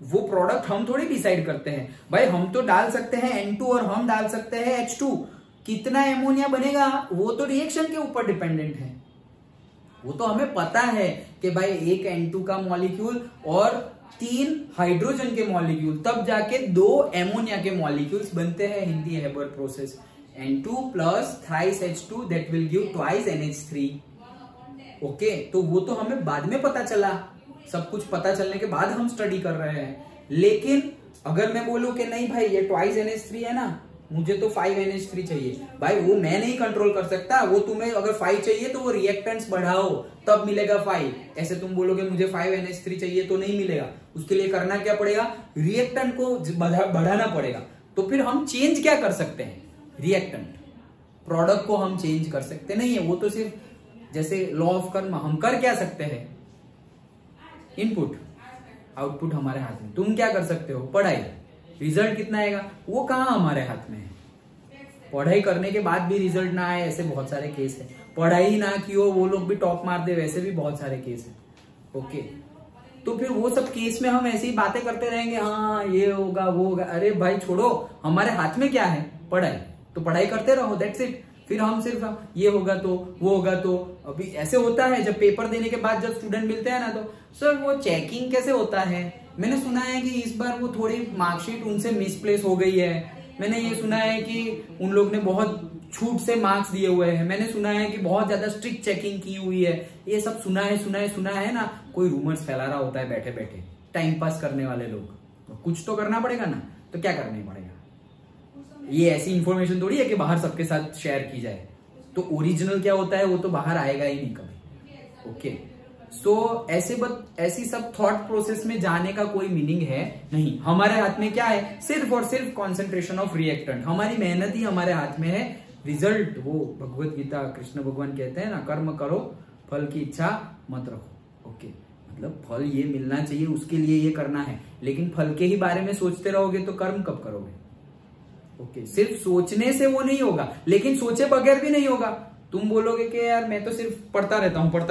वो प्रोडक्ट हम थोड़ी डिसाइड करते हैं। भाई हम तो डाल सकते हैं N2 और हम डाल सकते हैं H2, कितना एमोनिया बनेगा वो तो रिएक्शन के ऊपर डिपेंडेंट है। वो तो हमें पता है कि भाई एक N2 का मॉलिक्यूल और 3 हाइड्रोजन के मॉलिक्यूल, तब जाके 2 एमोनिया के मॉलिक्यूल्स बनते हैं in the Haber process. N2 plus thrice H2 that will give twice NH3। Okay, तो वो तो हमें बाद में पता चला, सब कुछ पता चलने के बाद हम स्टडी कर रहे हैं। लेकिन अगर मैं बोलूं कि नहीं भाई ये ट्वाइस NH3 है ना, मुझे तो 5 NH3 चाहिए, भाई वो मैं नहीं कंट्रोल कर सकता। वो तुम्हें अगर 5 चाहिए तो वो रिएक्टेंट्स बढ़ाओ तब मिलेगा 5। ऐसे तुम बोलोगे मुझे 5 NH3 चाहिए तो नहीं मिलेगा। उसके लिए करना क्या पड़ेगा, रिएक्टेंट को बढ़ाना पड़ेगा। तो फिर हम चेंज क्या कर सकते हैं, रिएक्टेंट, प्रोडक्ट को हम चेंज कर सकते नहीं है। वो तो सिर्फ जैसे लॉ ऑफ कर्म, हम कर क्या सकते हैं, इनपुट आउटपुट हमारे हाथ में। तुम क्या कर सकते हो, पढ़ाई, रिजल्ट कितना आएगा वो कहां हमारे हाथ में है। पढ़ाई करने के बाद भी रिजल्ट ना आए, ऐसे बहुत सारे केस है। पढ़ाई ना की हो वो लोग भी टॉप मार दे, वैसे भी बहुत सारे केस है। ओके, तो फिर वो सब केस में हम ऐसी बातें करते रहेंगे, हाँ ये होगा वो होगा। अरे भाई छोड़ो, हमारे हाथ में क्या है, पढ़ाई, तो पढ़ाई करते रहो, दैट्स इट। फिर हम सिर्फ ये होगा तो वो होगा तो। अभी ऐसे होता है जब पेपर देने के बाद जब स्टूडेंट मिलते हैं ना, तो सर वो चेकिंग कैसे होता है, मैंने सुना है कि इस बार वो थोड़ी मार्कशीट उनसे मिसप्लेस हो गई है, मैंने ये सुना है कि उन लोग ने बहुत छूट से मार्क्स दिए हुए हैं, मैंने सुना है कि बहुत ज्यादा स्ट्रिक्ट चेकिंग की हुई है। ये सब सुना है ना, कोई रूमर्स फैला रहा होता है बैठे बैठे, टाइम पास करने वाले लोग। तो कुछ तो करना पड़ेगा ना, तो क्या करना पड़ेगा, ये ऐसी इंफॉर्मेशन थोड़ी है कि बाहर सबके साथ शेयर की जाए। तो ओरिजिनल क्या होता है वो तो बाहर आएगा ही नहीं कभी। ओके, सो ऐसी सब थॉट प्रोसेस में जाने का कोई मीनिंग है नहीं। हमारे हाथ में क्या है, सिर्फ और सिर्फ कॉन्सेंट्रेशन ऑफ रिएक्टेंट। हमारी मेहनत ही हमारे हाथ में है, रिजल्ट वो भगवत गीता कृष्ण भगवान कहते हैं ना, कर्म करो फल की इच्छा मत रखो। ओके, मतलब फल ये मिलना चाहिए उसके लिए ये करना है, लेकिन फल के ही बारे में सोचते रहोगे तो कर्म कब करोगे। ओके, सिर्फ सोचने से वो नहीं होगा, लेकिन सोचे बगैर भी नहीं होगा। तुम बोलोगे कि यार मैं तो सिर्फ पढ़ता रहता हूँ,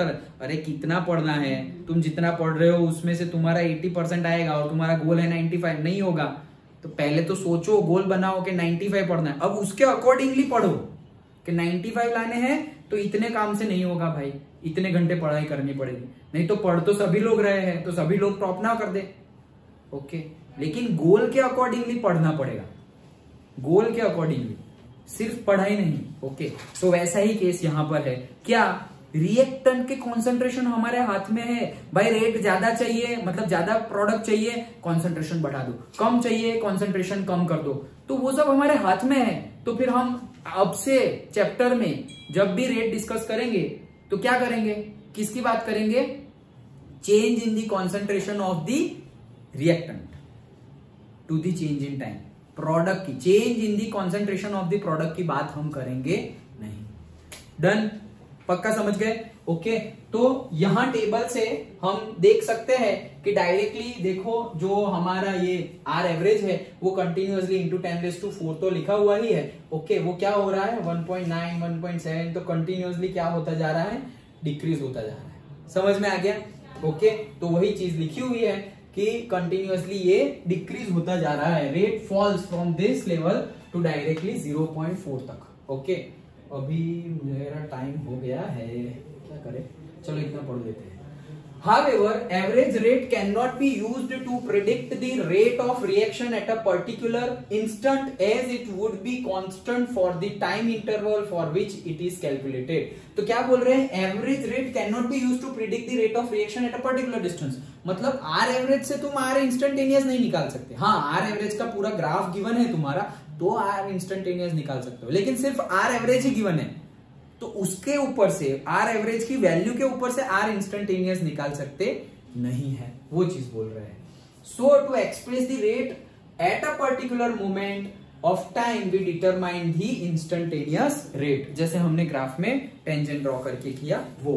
अरे कितना पढ़ना है, तुम जितना पढ़ रहे हो उसमें से तुम्हारा 80% आएगा और तुम्हारा गोल है 95, नहीं होगा। तो पहले तो सोचो, गोल बनाओ कि 95 पढ़ना है, अब उसके अकॉर्डिंगली पढ़ो कि 95 लाने हैं तो इतने काम से नहीं होगा भाई, इतने घंटे पढ़ाई करनी पड़ेगी। नहीं तो पढ़ तो सभी लोग रहे हैं तो सभी लोग टॉप ना कर दे। ओके, लेकिन गोल के अकॉर्डिंगली पढ़ना पड़ेगा, गोल के अकॉर्डिंगली, सिर्फ पढ़ाई नहीं। ओके, तो वैसा ही केस यहां पर है। क्या, रिएक्टेंट के कॉन्सेंट्रेशन हमारे हाथ में है। भाई रेट ज्यादा चाहिए, मतलब ज्यादा प्रोडक्ट चाहिए, कॉन्सेंट्रेशन बढ़ा दो, कम चाहिए कॉन्सेंट्रेशन कम कर दो, तो वो सब हमारे हाथ में है। तो फिर हम अब से चैप्टर में जब भी रेट डिस्कस करेंगे तो क्या करेंगे, किसकी बात करेंगे, change in the concentration of the reactant to the change in time. Product की, change in the concentration of the product की बात हम करेंगे नहीं। डन। पक्का समझ गए? ओके, तो यहाँ टेबल से हम देख सकते हैं कि डायरेक्टली देखो जो हमारा ये आर एवरेज है वो कंटिन्यूअसली इंटू 10⁴ तो लिखा हुआ ही है। ओके, वो क्या हो रहा है 1.9 1.7, तो कंटिन्यूअसली क्या होता जा रहा है, डिक्रीज होता जा रहा है। समझ में आ गया? ओके, तो वही चीज लिखी हुई है कि कंटिन्यूअसली ये डिक्रीज होता जा रहा है। Rate falls from this level to directly 0.4 तक। ओके, अभी मेरा टाइम हो गया है, क्या करें, चलो इतना पढ़ लेते हैं। However, average rate cannot be used to predict the rate of reaction at a particular instant as it would be constant for the time interval for which it is calculated. तो क्या बोल रहे हैं, average rate cannot be used to predict the rate of reaction at a particular distance. मतलब R average से तुम R instantaneous नहीं निकाल सकते। हाँ, R average का पूरा ग्राफ गिवन है तुम्हारा, तो R instantaneous निकाल सकते हो, लेकिन सिर्फ R average ही गिवन है, तो उसके ऊपर से आर एवरेज की वैल्यू के ऊपर से आर इंस्टेंटेनियस निकाल सकते नहीं है, वो चीज बोल रहे हैं। So to express the rate at a particular moment of time we determine the instantaneous rate, जैसे हमने ग्राफ में टेंजेंट ड्रॉ करके किया वो।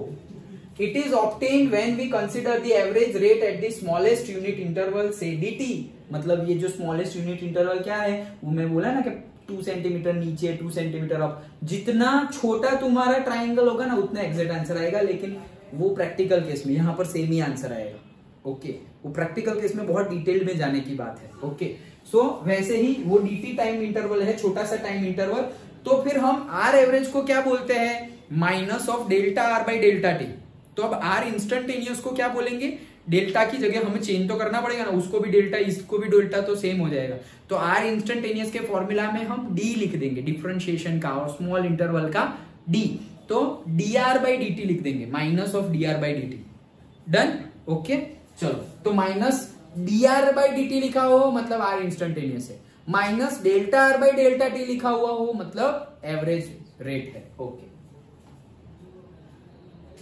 It is obtained when we consider the average rate at the smallest unit interval से dt, मतलब ये जो स्मॉलेस्ट यूनिट इंटरवल क्या है, वो मैं बोला ना कि 2 सेंटीमीटर नीचे 2 सेंटीमीटर अप, जितना छोटा तुम्हारा ट्राइंगल होगा ना उतना एग्जैक्ट आंसर आएगा, लेकिन वो प्रैक्टिकल केस में यहाँ पर सेम ही आंसर आएगा। ओके, वो प्रैक्टिकल केस में बहुत डिटेल में जाने की बात है। ओके, सो वैसे ही वो dt टाइम इंटरवल है, छोटा सा टाइम इंटरवल, तो फिर हम आर एवरेज को क्या बोलते हैं, minus of delta R by delta T. तो अब आर इंस्टेंटेनियस को क्या बोलेंगे, डेल्टा की जगह हमें चेंज तो करना पड़ेगा ना, उसको भी डेल्टा इसको भी डेल्टा, तो सेम हो जाएगा। तो आर इंस्टेंटेनियस के फॉर्मूला में हम डी लिख देंगे, डिफरेंशिएशन का और स्मॉल इंटरवल का डी, तो D R by D T लिख देंगे, minus of D R by D T. Done? Okay, चलो, तो minus D R by D T लिखा हो मतलब आर इंस्टेंटेनियस है, minus delta R by delta T लिखा हुआ हो मतलब एवरेज रेट है। Okay,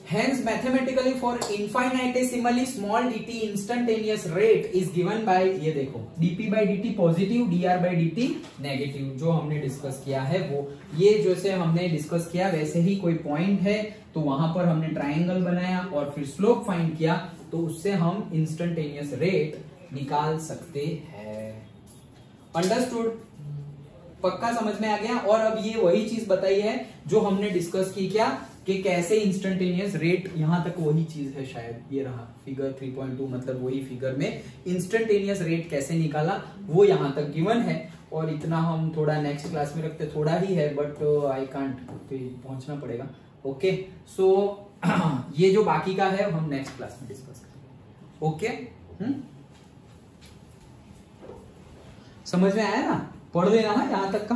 hence mathematically for infinitesimally small dt instantaneous rate is given by, ये देखो dp by dt positive, dr by dt negative, जो हमने डिस्कस किया है वो, ये जैसे हमने डिस्कस किया वैसे ही कोई पॉइंट है तो वहां पर हमने ट्राइंगल बनाया और फिर स्लोप फाइंड किया, तो उससे हम इंस्टेंटेनियस रेट निकाल सकते हैं। अंडरस्टूड? पक्का समझ में आ गया? और अब ये वही चीज बताई है जो हमने डिस्कस की, क्या कि कैसे इंस्टेंटेनियस रेट, यहां तक वही चीज है शायद, ये रहा फिगर 3.2, मतलब वही फिगर में इंस्टेंटेनियस रेट कैसे निकाला वो यहां तक गिवन है। और इतना हम थोड़ा नेक्स्ट क्लास में रखते, थोड़ा ही है बट आई कांट, पहुंचना पड़ेगा। ओके, सो ये जो बाकी का है हम नेक्स्ट क्लास में डिस्कस करेंगे। ओके, समझ में आया ना? पढ़ लेना है यहां तक का।